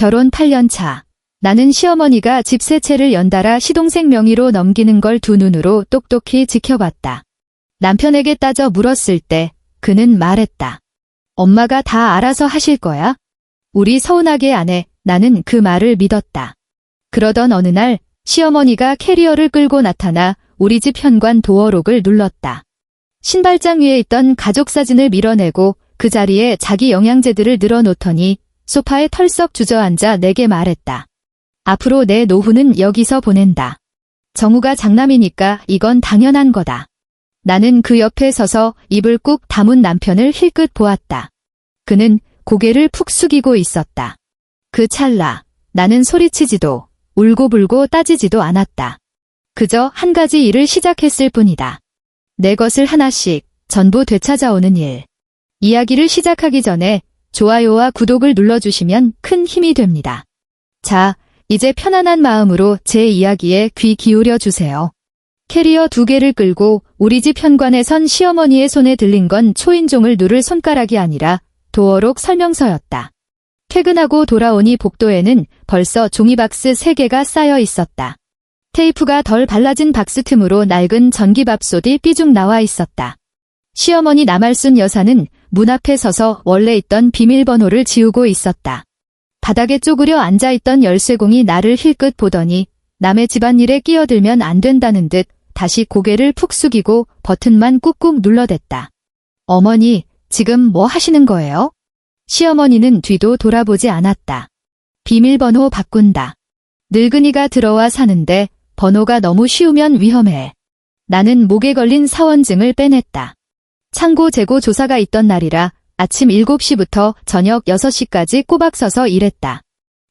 결혼 8년 차. 나는 시어머니가 집 세 채를 연달아 시동생 명의로 넘기는 걸 두 눈으로 똑똑히 지켜봤다. 남편에게 따져 물었을 때 그는 말했다. 엄마가 다 알아서 하실 거야? 우리 서운하게 안 해. 나는 그 말을 믿었다. 그러던 어느 날 시어머니가 캐리어를 끌고 나타나 우리 집 현관 도어록을 눌렀다. 신발장 위에 있던 가족 사진을 밀어내고 그 자리에 자기 영양제들을 늘어놓더니 소파에 털썩 주저앉아 내게 말했다. 앞으로 내 노후는 여기서 보낸다. 정우가 장남이니까 이건 당연한 거다. 나는 그 옆에 서서 입을 꾹 다문 남편을 힐끗 보았다. 그는 고개를 푹 숙이고 있었다. 그 찰나 나는 소리치지도 울고불고 따지지도 않았다. 그저 한 가지 일을 시작했을 뿐이다. 내 것을 하나씩 전부 되찾아오는 일. 이야기를 시작하기 전에 좋아요와 구독을 눌러주시면 큰 힘이 됩니다. 자, 이제 편안한 마음으로 제 이야기에 귀 기울여 주세요. 캐리어 2개를 끌고 우리 집 현관에 선 시어머니의 손에 들린 건 초인종을 누를 손가락이 아니라 도어록 설명서였다. 퇴근하고 돌아오니 복도에는 벌써 종이박스 3개가 쌓여 있었다. 테이프가 덜 발라진 박스 틈으로 낡은 전기밥솥이 삐죽 나와 있었다. 시어머니 남할순 여사는 문 앞에 서서 원래 있던 비밀번호를 지우고 있었다. 바닥에 쪼그려 앉아있던 열쇠공이 나를 힐끗 보더니 남의 집안일에 끼어들면 안 된다는 듯 다시 고개를 푹 숙이고 버튼만 꾹꾹 눌러댔다. 어머니, 지금 뭐 하시는 거예요? 시어머니는 뒤도 돌아보지 않았다. 비밀번호 바꾼다. 늙은이가 들어와 사는데 번호가 너무 쉬우면 위험해. 나는 목에 걸린 사원증을 빼냈다. 창고 재고 조사가 있던 날이라 아침 7시부터 저녁 6시까지 꼬박 서서 일했다.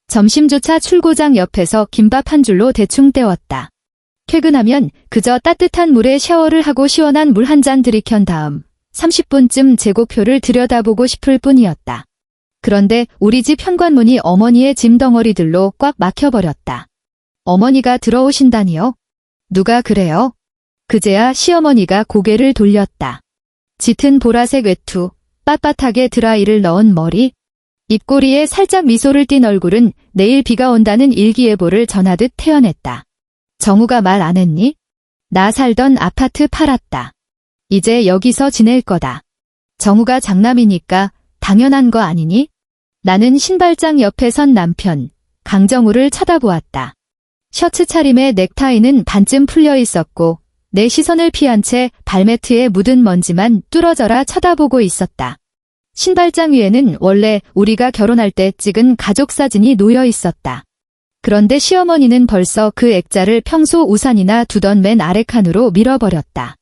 점심조차 출고장 옆에서 김밥 한 줄로 대충 때웠다. 퇴근하면 그저 따뜻한 물에 샤워를 하고 시원한 물 한 잔 들이켠 다음 30분쯤 재고표를 들여다보고 싶을 뿐이었다. 그런데 우리 집 현관문이 어머니의 짐덩어리들로 꽉 막혀버렸다. 어머니가 들어오신다니요? 누가 그래요? 그제야 시어머니가 고개를 돌렸다. 짙은 보라색 외투, 빳빳하게 드라이를 넣은 머리, 입꼬리에 살짝 미소를 띤 얼굴은 내일 비가 온다는 일기예보를 전하듯 태연했다. 정우가 말 안 했니? 나 살던 아파트 팔았다. 이제 여기서 지낼 거다. 정우가 장남이니까 당연한 거 아니니? 나는 신발장 옆에 선 남편, 강정우를 쳐다보았다. 셔츠 차림의 넥타이는 반쯤 풀려 있었고 내 시선을 피한 채 발매트에 묻은 먼지만 뚫어져라 쳐다보고 있었다. 신발장 위에는 원래 우리가 결혼할 때 찍은 가족사진이 놓여 있었다. 그런데 시어머니는 벌써 그 액자를 평소 우산이나 두던 맨 아래 칸으로 밀어버렸다.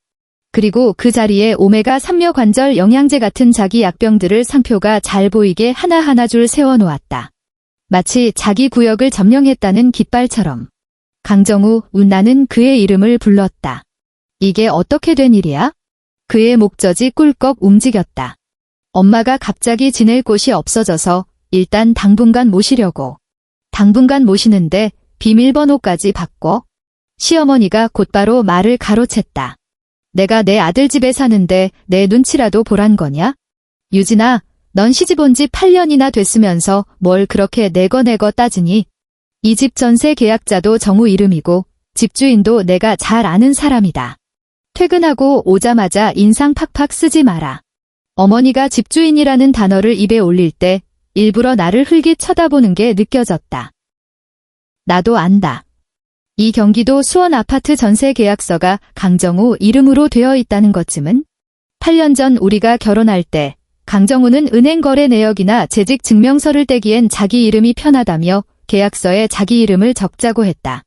그리고 그 자리에 오메가 3며 관절 영양제 같은 자기 약병들을 상표가 잘 보이게 하나하나 줄 세워놓았다. 마치 자기 구역을 점령했다는 깃발처럼. 강정우, 나는 그의 이름을 불렀다. 이게 어떻게 된 일이야? 그의 목젖이 꿀꺽 움직였다. 엄마가 갑자기 지낼 곳이 없어져서 일단 당분간 모시려고. 당분간 모시는데 비밀번호까지 바꿔? 시어머니가 곧바로 말을 가로챘다. 내가 내 아들 집에 사는데 내 눈치라도 보란 거냐? 유진아, 넌 시집 온 지 8년이나 됐으면서 뭘 그렇게 내거 따지니? 이 집 전세 계약자도 정우 이름이고 집주인도 내가 잘 아는 사람이다. 퇴근하고 오자마자 인상 팍팍 쓰지 마라. 어머니가 집주인이라는 단어를 입에 올릴 때 일부러 나를 흘깃 쳐다보는 게 느껴졌다. 나도 안다. 이 경기도 수원 아파트 전세 계약서가 강정우 이름으로 되어 있다는 것쯤은? 8년 전 우리가 결혼할 때 강정우는 은행 거래 내역이나 재직 증명서를 떼기엔 자기 이름이 편하다며 계약서에 자기 이름을 적자고 했다.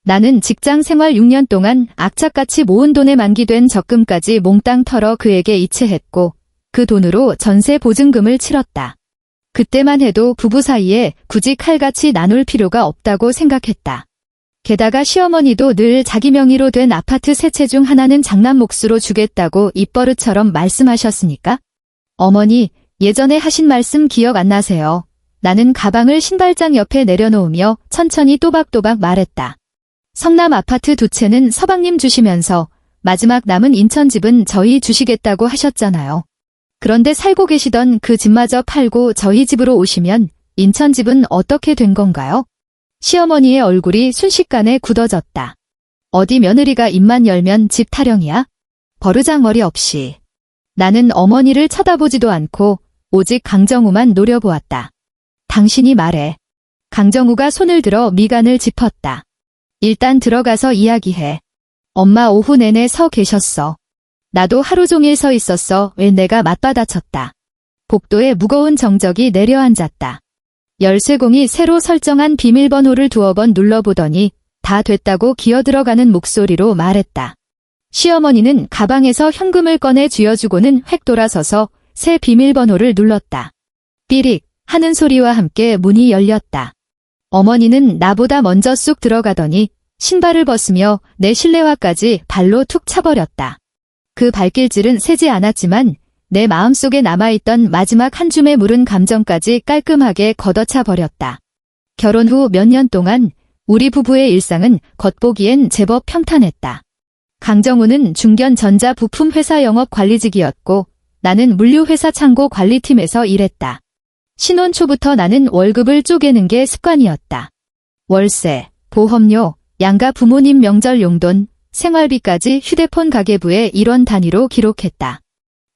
나는 직장 생활 6년 동안 악착같이 모은 돈에 만기된 적금까지 몽땅 털어 그에게 이체했고 그 돈으로 전세 보증금을 치렀다. 그때만 해도 부부 사이에 굳이 칼같이 나눌 필요가 없다고 생각했다. 게다가 시어머니도 늘 자기 명의로 된 아파트 3채 중 하나는 장남 몫으로 주겠다고 입버릇처럼 말씀하셨으니까. 어머니, 예전에 하신 말씀 기억 안 나세요? 나는 가방을 신발장 옆에 내려놓으며 천천히 또박또박 말했다. 성남 아파트 2채는 서방님 주시면서 마지막 남은 인천집은 저희 주시겠다고 하셨잖아요. 그런데 살고 계시던 그 집마저 팔고 저희 집으로 오시면 인천 집은 어떻게 된 건가요? 시어머니의 얼굴이 순식간에 굳어졌다. 어디 며느리가 입만 열면 집 타령이야? 버르장머리 없이. 나는 어머니를 쳐다보지도 않고 오직 강정우만 노려보았다. 당신이 말해. 강정우가 손을 들어 미간을 짚었다. 일단 들어가서 이야기해. 엄마 오후 내내 서 계셨어. 나도 하루 종일 서 있었어. 왜 내가 맞받아쳤다. 복도에 무거운 정적이 내려앉았다. 열쇠공이 새로 설정한 비밀번호를 두어 번 눌러보더니 다 됐다고 기어들어가는 목소리로 말했다. 시어머니는 가방에서 현금을 꺼내 쥐어주고는 획 돌아서서 새 비밀번호를 눌렀다. 삐릭 하는 소리와 함께 문이 열렸다. 어머니는 나보다 먼저 쑥 들어가더니 신발을 벗으며 내 실내화까지 발로 툭 차버렸다. 그 발길질은 세지 않았지만 내 마음속에 남아있던 마지막 한 줌의 무른 감정까지 깔끔하게 걷어차 버렸다. 결혼 후 몇 년 동안 우리 부부의 일상은 겉보기엔 제법 평탄했다. 강정우는 중견 전자 부품 회사 영업 관리직이었고 나는 물류회사 창고 관리팀에서 일했다. 신혼 초부터 나는 월급을 쪼개는 게 습관이었다. 월세, 보험료, 양가 부모님 명절 용돈, 생활비까지 휴대폰 가계부에 1원 단위로 기록했다.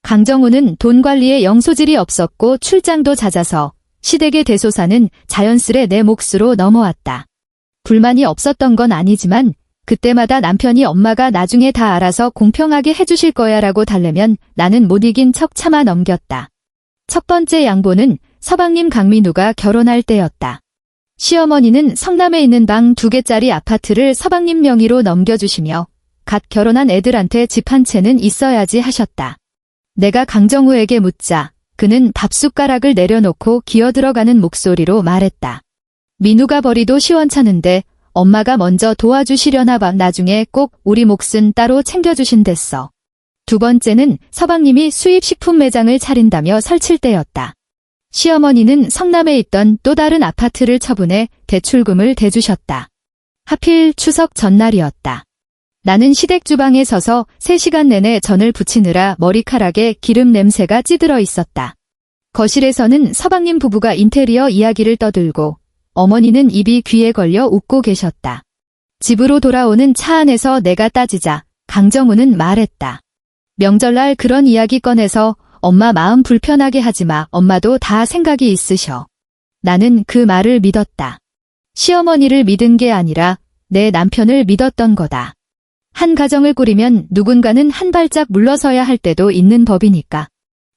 강정우는 돈 관리에 영소질이 없었고 출장도 잦아서 시댁의 대소사는 자연스레 내 몫으로 넘어왔다. 불만이 없었던 건 아니지만 그때마다 남편이 엄마가 나중에 다 알아서 공평하게 해주실 거야 라고 달래면 나는 못 이긴 척 참아 넘겼다. 첫 번째 양보는 서방님 강민우가 결혼할 때였다. 시어머니는 성남에 있는 방 2개짜리 아파트를 서방님 명의로 넘겨주시며 갓 결혼한 애들한테 집 한 채는 있어야지 하셨다. 내가 강정우에게 묻자 그는 밥숟가락을 내려놓고 기어들어가는 목소리로 말했다. 민우가 벌이도 시원찮은데 엄마가 먼저 도와주시려나 봐. 나중에 꼭 우리 몫은 따로 챙겨주신댔어. 두 번째는 서방님이 수입식품 매장을 차린다며 설칠 때였다. 시어머니는 성남에 있던 또 다른 아파트를 처분해 대출금을 대주셨다. 하필 추석 전날이었다. 나는 시댁 주방에 서서 3시간 내내 전을 부치느라 머리카락에 기름 냄새가 찌들어 있었다. 거실에서는 서방님 부부가 인테리어 이야기를 떠들고 어머니는 입이 귀에 걸려 웃고 계셨다. 집으로 돌아오는 차 안에서 내가 따지자 강정우는 말했다. 명절날 그런 이야기 꺼내서 엄마 마음 불편하게 하지 마. 엄마도 다 생각이 있으셔. 나는 그 말을 믿었다. 시어머니를 믿은 게 아니라 내 남편을 믿었던 거다. 한 가정을 꾸리면 누군가는 한 발짝 물러서야 할 때도 있는 법이니까.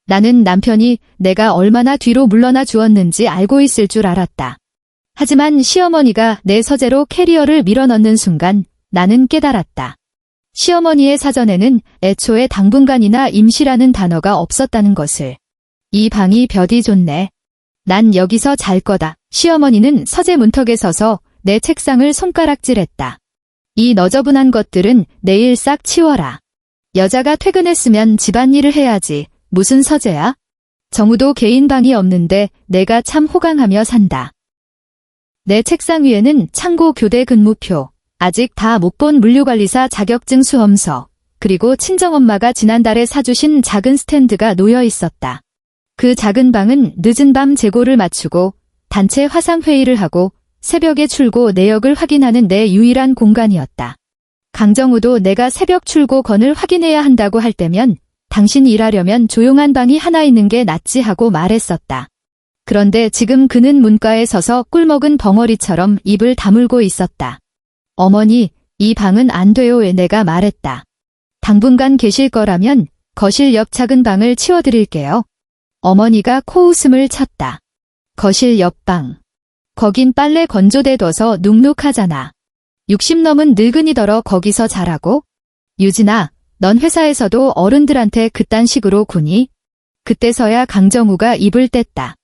나는 남편이 내가 얼마나 뒤로 물러나 주었는지 알고 있을 줄 알았다. 하지만 시어머니가 내 서재로 캐리어를 밀어넣는 순간 나는 깨달았다. 시어머니의 사전에는 애초에 당분간이나 임시라는 단어가 없었다는 것을. 이 방이 볕이 좋네. 난 여기서 잘 거다. 시어머니는 서재 문턱에 서서 내 책상을 손가락질했다. 이 너저분한 것들은 내일 싹 치워라. 여자가 퇴근했으면 집안일을 해야지. 무슨 서재야? 정우도 개인 방이 없는데 내가 참 호강하며 산다. 내 책상 위에는 창고 교대 근무표, 아직 다 못 본 물류관리사 자격증 수험서, 그리고 친정엄마가 지난달에 사주신 작은 스탠드가 놓여 있었다. 그 작은 방은 늦은 밤 재고를 맞추고 단체 화상회의를 하고 새벽에 출고 내역을 확인하는 내 유일한 공간이었다. 강정우도 내가 새벽 출고건을 확인해야 한다고 할 때면 당신 일하려면 조용한 방이 하나 있는 게 낫지 하고 말했었다. 그런데 지금 그는 문가에 서서 꿀먹은 벙어리처럼 입을 다물고 있었다. 어머니, 이 방은 안 돼요. 내가 말했다. 당분간 계실 거라면 거실 옆 작은 방을 치워드릴게요. 어머니가 코웃음을 쳤다. 거실 옆방. 거긴 빨래 건조대 둬서 눅눅하잖아. 60 넘은 늙은이더러 거기서 자라고? 유진아, 넌 회사에서도 어른들한테 그딴 식으로 구니? 그때서야 강정우가 입을 뗐다.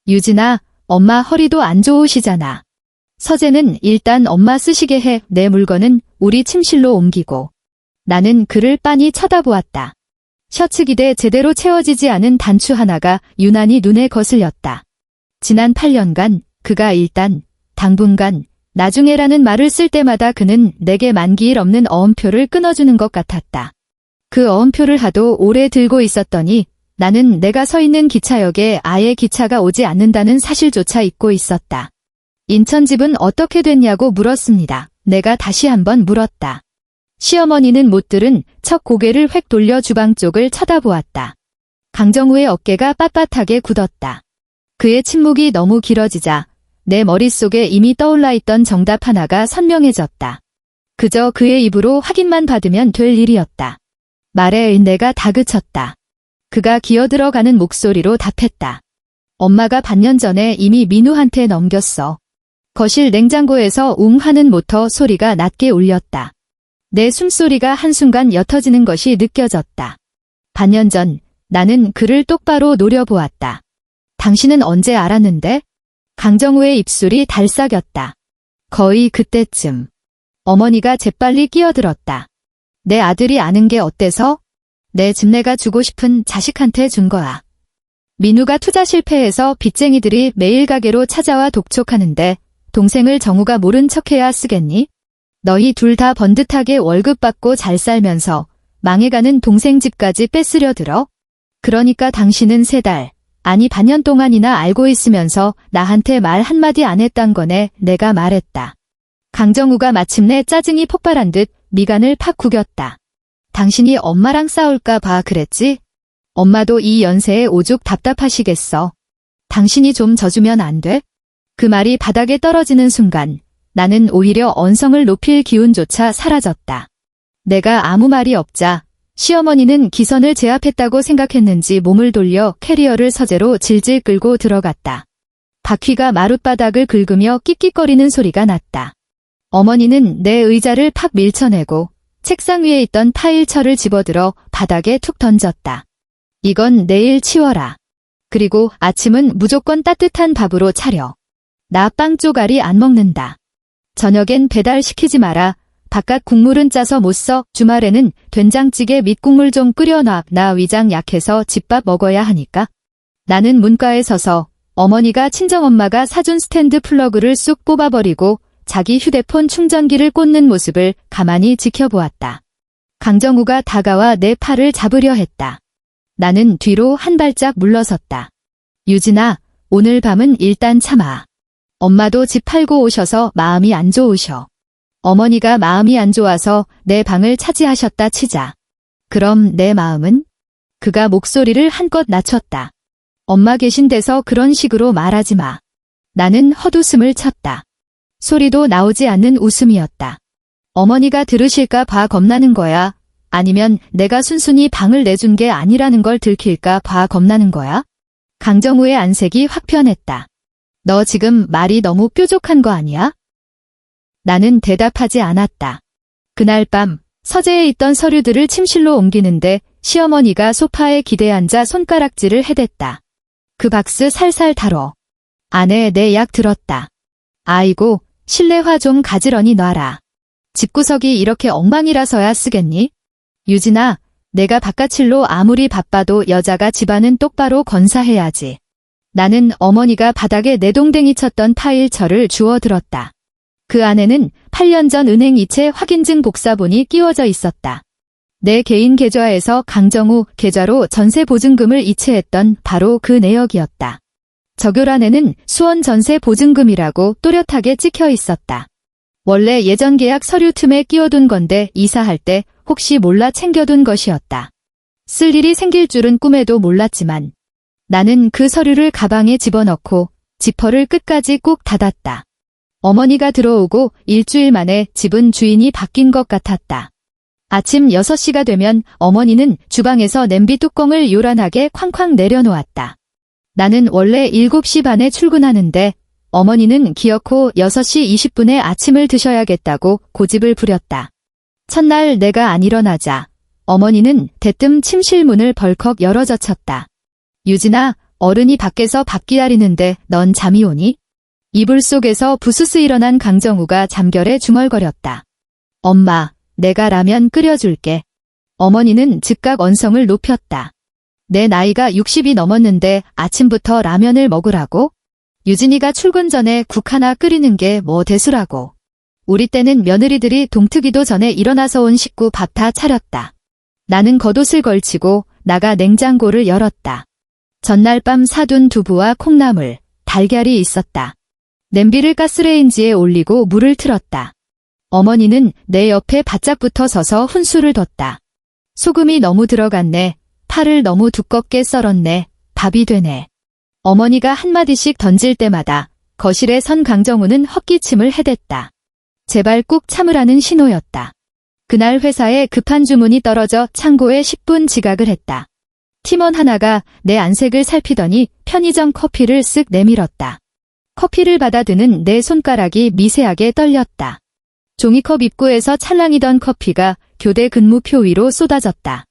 유진아, 엄마 허리도 안 좋으시잖아. 서재는 일단 엄마 쓰시게 해. 내 물건은 우리 침실로 옮기고. 나는 그를 빤히 쳐다보았다. 셔츠 기대 제대로 채워지지 않은 단추 하나가 유난히 눈에 거슬렸다. 지난 8년간 그가 일단, 당분간, 나중에라는 말을 쓸 때마다 그는 내게 만기일 없는 어음표를 끊어주는 것 같았다. 그 어음표를 하도 오래 들고 있었더니 나는 내가 서 있는 기차역에 아예 기차가 오지 않는다는 사실조차 잊고 있었다. 인천 집은 어떻게 됐냐고 물었습니다. 내가 다시 한번 물었다. 시어머니는 못 들은 척 고개를 획 돌려 주방 쪽을 쳐다보았다. 강정우의 어깨가 빳빳하게 굳었다. 그의 침묵이 너무 길어지자 내 머릿속에 이미 떠올라 있던 정답 하나가 선명해졌다. 그저 그의 입으로 확인만 받으면 될 일이었다. 말에 내가 다그쳤다. 그가 기어들어가는 목소리로 답했다. 엄마가 반년 전에 이미 민우한테 넘겼어. 거실 냉장고에서 웅 하는 모터 소리가 낮게 울렸다. 내 숨소리가 한순간 옅어지는 것이 느껴졌다. 반년 전 나는 그를 똑바로 노려보았다. 당신은 언제 알았는데? 강정우의 입술이 달싹였다. 거의 그때쯤. 어머니가 재빨리 끼어들었다. 내 아들이 아는 게 어때서? 내 집 내가 주고 싶은 자식한테 준 거야. 민우가 투자 실패해서 빚쟁이들이 매일 가게로 찾아와 독촉하는데 동생을 정우가 모른 척해야 쓰겠니? 너희 둘 다 번듯하게 월급 받고 잘 살면서 망해가는 동생 집까지 뺏으려 들어? 그러니까 당신은 3달, 아니 반년 동안이나 알고 있으면서 나한테 말 한마디 안 했단 거네. 내가 말했다. 강정우가 마침내 짜증이 폭발한 듯 미간을 팍 구겼다. 당신이 엄마랑 싸울까 봐 그랬지? 엄마도 이 연세에 오죽 답답하시겠어. 당신이 좀 져주면 안 돼? 그 말이 바닥에 떨어지는 순간 나는 오히려 언성을 높일 기운조차 사라졌다. 내가 아무 말이 없자 시어머니는 기선을 제압했다고 생각했는지 몸을 돌려 캐리어를 서재로 질질 끌고 들어갔다. 바퀴가 마룻바닥을 긁으며 끽끽거리는 소리가 났다. 어머니는 내 의자를 팍 밀쳐내고 책상 위에 있던 파일철을 집어들어 바닥에 툭 던졌다. 이건 내일 치워라. 그리고 아침은 무조건 따뜻한 밥으로 차려. 나 빵 쪼가리 안 먹는다. 저녁엔 배달시키지 마라. 바깥 국물은 짜서 못 써. 주말에는 된장찌개 밑국물 좀 끓여놔. 나 위장 약해서 집밥 먹어야 하니까. 나는 문가에 서서 어머니가 친정엄마가 사준 스탠드 플러그를 쑥 뽑아버리고 자기 휴대폰 충전기를 꽂는 모습을 가만히 지켜보았다. 강정우가 다가와 내 팔을 잡으려 했다. 나는 뒤로 한 발짝 물러섰다. 유진아, 오늘 밤은 일단 참아. 엄마도 집 팔고 오셔서 마음이 안 좋으셔. 어머니가 마음이 안 좋아서 내 방을 차지하셨다 치자. 그럼 내 마음은? 그가 목소리를 한껏 낮췄다. 엄마 계신 데서 그런 식으로 말하지 마. 나는 헛웃음을 쳤다. 소리도 나오지 않는 웃음이었다. 어머니가 들으실까 봐 겁나는 거야? 아니면 내가 순순히 방을 내준 게 아니라는 걸 들킬까 봐 겁나는 거야? 강정우의 안색이 확 변했다. 너 지금 말이 너무 뾰족한 거 아니야? 나는 대답하지 않았다. 그날 밤 서재에 있던 서류들을 침실로 옮기는데 시어머니가 소파에 기대 앉아 손가락질을 해댔다. 그 박스 살살 다뤄. 안에 내 약 들었다. 아이고, 실내화 좀 가지런히 놔라. 집구석이 이렇게 엉망이라서야 쓰겠니? 유진아, 내가 바깥일로 아무리 바빠도 여자가 집안은 똑바로 건사해야지. 나는 어머니가 바닥에 내동댕이 쳤던 파일철을 주워 들었다. 그 안에는 8년 전 은행 이체 확인증 복사본이 끼워져 있었다. 내 개인 계좌에서 강정우 계좌로 전세 보증금을 이체했던 바로 그 내역이었다. 저교란에는 수원 전세 보증금이라고 또렷하게 찍혀 있었다. 원래 예전 계약 서류 틈에 끼워둔 건데 이사할 때 혹시 몰라 챙겨둔 것이었다. 쓸 일이 생길 줄은 꿈에도 몰랐지만 나는 그 서류를 가방에 집어넣고 지퍼를 끝까지 꾹 닫았다. 어머니가 들어오고 일주일 만에 집은 주인이 바뀐 것 같았다. 아침 6시가 되면 어머니는 주방에서 냄비 뚜껑을 요란하게 쾅쾅 내려놓았다. 나는 원래 7시 반에 출근하는데 어머니는 기어코 6시 20분에 아침을 드셔야겠다고 고집을 부렸다. 첫날 내가 안 일어나자 어머니는 대뜸 침실 문을 벌컥 열어젖혔다. 유진아, 어른이 밖에서 밥 기다리는데 넌 잠이 오니? 이불 속에서 부스스 일어난 강정우가 잠결에 중얼거렸다. 엄마, 내가 라면 끓여줄게. 어머니는 즉각 언성을 높였다. 내 나이가 60이 넘었는데 아침부터 라면을 먹으라고? 유진이가 출근 전에 국 하나 끓이는 게 뭐 대수라고. 우리 때는 며느리들이 동트기도 전에 일어나서 온 식구 밥 다 차렸다. 나는 겉옷을 걸치고 나가 냉장고를 열었다. 전날 밤 사둔 두부와 콩나물, 달걀이 있었다. 냄비를 가스레인지에 올리고 물을 틀었다. 어머니는 내 옆에 바짝 붙어 서서 훈수를 뒀다. 소금이 너무 들어갔네. 파를 너무 두껍게 썰었네. 밥이 되네. 어머니가 한마디씩 던질 때마다 거실에 선 강정우는 헛기침을 해댔다. 제발 꾹 참으라는 신호였다. 그날 회사에 급한 주문이 떨어져 창고에 10분 지각을 했다. 팀원 하나가 내 안색을 살피더니 편의점 커피를 쓱 내밀었다. 커피를 받아드는 내 손가락이 미세하게 떨렸다. 종이컵 입구에서 찰랑이던 커피가 교대 근무표 위로 쏟아졌다.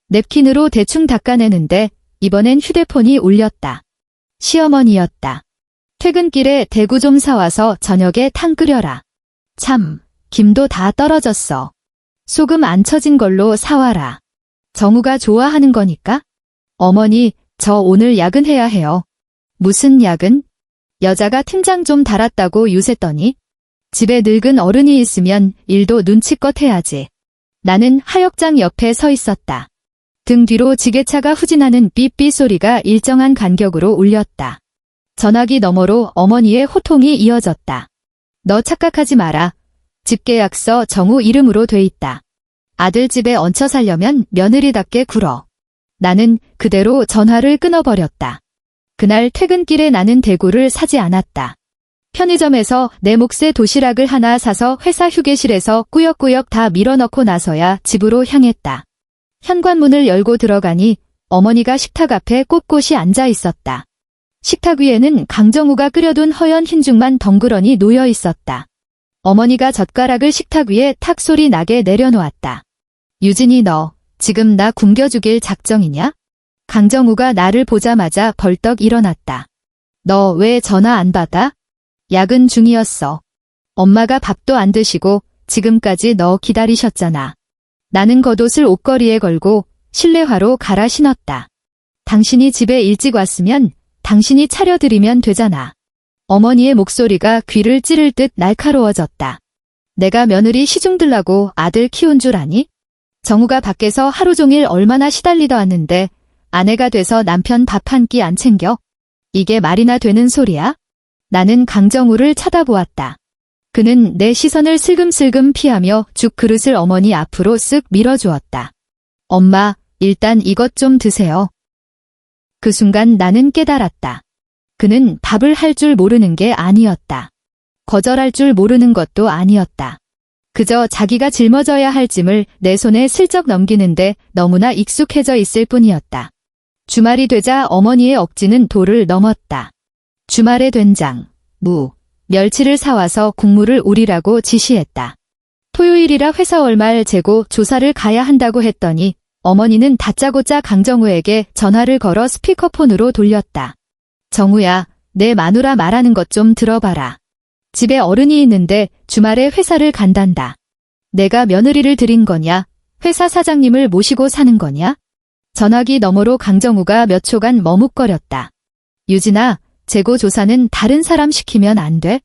냅킨으로 대충 닦아내는데 이번엔 휴대폰이 울렸다. 시어머니였다. 퇴근길에 대구 좀 사와서 저녁에 탕 끓여라. 참, 김도 다 떨어졌어. 소금 안 쳐진 걸로 사와라. 정우가 좋아하는 거니까? 어머니, 저 오늘 야근해야 해요. 무슨 야근? 여자가 팀장 좀 달았다고 유세더니? 집에 늙은 어른이 있으면 일도 눈치껏 해야지. 나는 하역장 옆에 서 있었다. 등 뒤로 지게차가 후진하는 삐삐 소리가 일정한 간격으로 울렸다. 전화기 너머로 어머니의 호통이 이어졌다. 너 착각하지 마라. 집계약서 정우 이름으로 돼 있다. 아들 집에 얹혀 살려면 며느리답게 굴어. 나는 그대로 전화를 끊어버렸다. 그날 퇴근길에 나는 대구를 사지 않았다. 편의점에서 내 몫의 도시락을 하나 사서 회사 휴게실에서 꾸역꾸역 다 밀어넣고 나서야 집으로 향했다. 현관문을 열고 들어가니 어머니가 식탁 앞에 꼿꼿이 앉아 있었다. 식탁 위에는 강정우가 끓여둔 허연 흰죽만 덩그러니 놓여 있었다. 어머니가 젓가락을 식탁 위에 탁 소리 나게 내려놓았다. 유진이 너 지금 나 굶겨 죽일 작정이냐? 강정우가 나를 보자마자 벌떡 일어났다. 너 왜 전화 안 받아? 야근 중이었어. 엄마가 밥도 안 드시고 지금까지 너 기다리셨잖아. 나는 겉옷을 옷걸이에 걸고 실내화로 갈아 신었다. 당신이 집에 일찍 왔으면 당신이 차려드리면 되잖아. 어머니의 목소리가 귀를 찌를 듯 날카로워졌다. 내가 며느리 시중 들라고 아들 키운 줄 아니? 정우가 밖에서 하루 종일 얼마나 시달리다 왔는데 아내가 돼서 남편 밥 한 끼 안 챙겨? 이게 말이나 되는 소리야? 나는 강정우를 쳐다보았다. 그는 내 시선을 슬금슬금 피하며 죽 그릇을 어머니 앞으로 쓱 밀어주었다. 엄마, 일단 이것 좀 드세요. 그 순간 나는 깨달았다. 그는 밥을 할 줄 모르는 게 아니었다. 거절할 줄 모르는 것도 아니었다. 그저 자기가 짊어져야 할 짐을 내 손에 슬쩍 넘기는데 너무나 익숙해져 있을 뿐이었다. 주말이 되자 어머니의 억지는 도를 넘었다. 주말에 된장, 무, 멸치를 사와서 국물을 우리라고 지시했다. 토요일이라 회사 월말 재고 조사를 가야 한다고 했더니 어머니는 다짜고짜 강정우에게 전화를 걸어 스피커폰으로 돌렸다. 정우야, 내 마누라 말하는 것 좀 들어봐라. 집에 어른이 있는데 주말에 회사를 간단다. 내가 며느리를 들인 거냐? 회사 사장님을 모시고 사는 거냐? 전화기 너머로 강정우가 몇 초간 머뭇거렸다. 유진아, 재고 조사는 다른 사람 시키면 안 돼?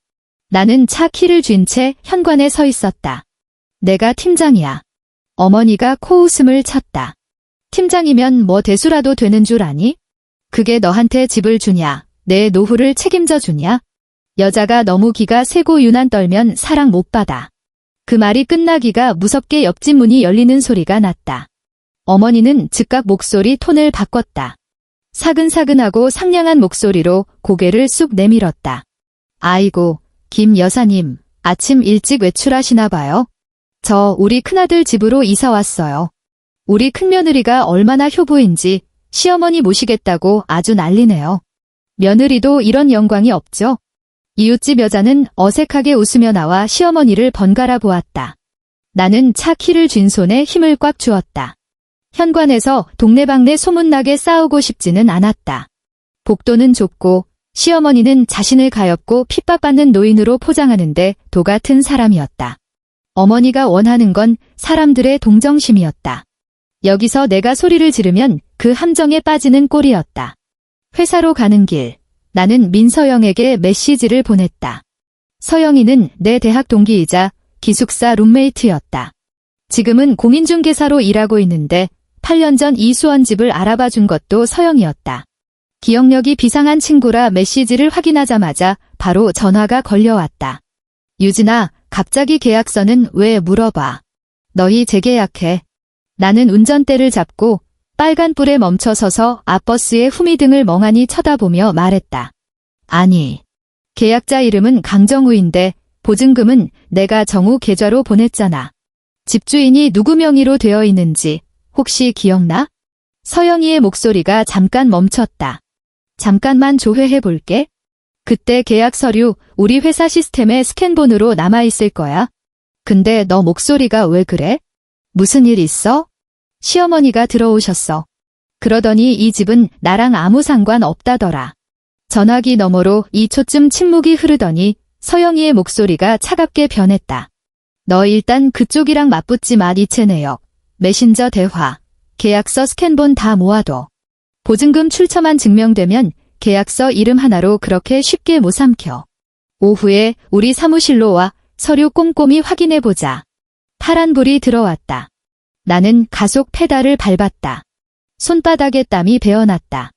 나는 차 키를 쥔 채 현관에 서 있었다. 내가 팀장이야. 어머니가 코웃음을 쳤다. 팀장이면 뭐 대수라도 되는 줄 아니? 그게 너한테 집을 주냐? 내 노후를 책임져 주냐? 여자가 너무 기가 세고 유난 떨면 사랑 못 받아. 그 말이 끝나기가 무섭게 옆집 문이 열리는 소리가 났다. 어머니는 즉각 목소리 톤을 바꿨다. 사근사근하고 상냥한 목소리로 고개를 쑥 내밀었다. 아이고, 김 여사님, 아침 일찍 외출하시나 봐요. 저 우리 큰아들 집으로 이사 왔어요. 우리 큰며느리가 얼마나 효부인지 시어머니 모시겠다고 아주 난리네요. 며느리도 이런 영광이 없죠? 이웃집 여자는 어색하게 웃으며 나와 시어머니를 번갈아 보았다. 나는 차 키를 쥔 손에 힘을 꽉 주었다. 현관에서 동네방네 소문나게 싸우고 싶지는 않았다. 복도는 좁고 시어머니는 자신을 가엾고 핍박받는 노인으로 포장하는데 도 같은 사람이었다. 어머니가 원하는 건 사람들의 동정심이었다. 여기서 내가 소리를 지르면 그 함정에 빠지는 꼴이었다. 회사로 가는 길, 나는 민서영에게 메시지를 보냈다. 서영이는 내 대학 동기이자 기숙사 룸메이트였다. 지금은 공인중개사로 일하고 있는데 8년 전 이수원 집을 알아봐 준 것도 서영이었다. 기억력이 비상한 친구라 메시지를 확인하자마자 바로 전화가 걸려왔다. 유진아, 갑자기 계약서는 왜 물어봐. 너희 재계약해. 나는 운전대를 잡고 빨간불에 멈춰서서 앞버스의 후미등을 멍하니 쳐다보며 말했다. 아니, 계약자 이름은 강정우인데 보증금은 내가 정우 계좌로 보냈잖아. 집주인이 누구 명의로 되어 있는지 혹시 기억나? 서영이의 목소리가 잠깐 멈췄다. 잠깐만 조회해 볼게. 그때 계약 서류 우리 회사 시스템에 스캔본으로 남아있을 거야. 근데 너 목소리가 왜 그래? 무슨 일 있어? 시어머니가 들어오셨어. 그러더니 이 집은 나랑 아무 상관 없다더라. 전화기 너머로 2초쯤 침묵이 흐르더니 서영이의 목소리가 차갑게 변했다. 너 일단 그쪽이랑 맞붙지 마. 이체 내역, 메신저 대화, 계약서 스캔본 다 모아둬. 보증금 출처만 증명되면 계약서 이름 하나로 그렇게 쉽게 못 삼켜. 오후에 우리 사무실로 와 서류 꼼꼼히 확인해보자. 파란불이 들어왔다. 나는 가속 페달을 밟았다. 손바닥에 땀이 배어났다.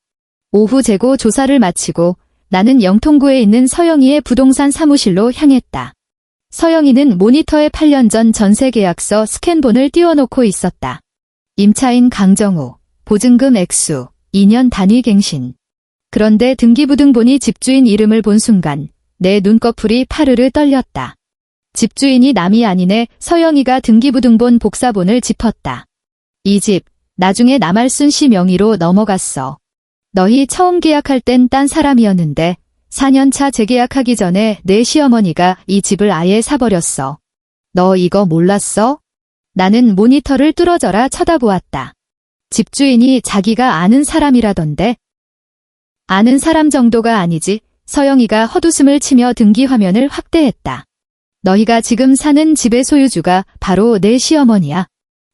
오후 재고 조사를 마치고 나는 영통구에 있는 서영이의 부동산 사무실로 향했다. 서영이는 모니터에 8년 전 전세계약서 스캔본을 띄워놓고 있었다. 임차인 강정우, 보증금 액수, 2년 단위 갱신. 그런데 등기부등본이 집주인 이름을 본 순간 내 눈꺼풀이 파르르 떨렸다. 집주인이 남이 아니네. 서영이가 등기부등본 복사본을 짚었다. 이 집 나중에 남할순 씨 명의로 넘어갔어. 너희 처음 계약할 땐 딴 사람이었는데 4년차 재계약하기 전에 내 시어머니가 이 집을 아예 사버렸어. 너 이거 몰랐어? 나는 모니터를 뚫어져라 쳐다보았다. 집주인이 자기가 아는 사람이라던데. 아는 사람 정도가 아니지. 서영이가 헛웃음을 치며 등기 화면을 확대했다. 너희가 지금 사는 집의 소유주가 바로 내 시어머니야.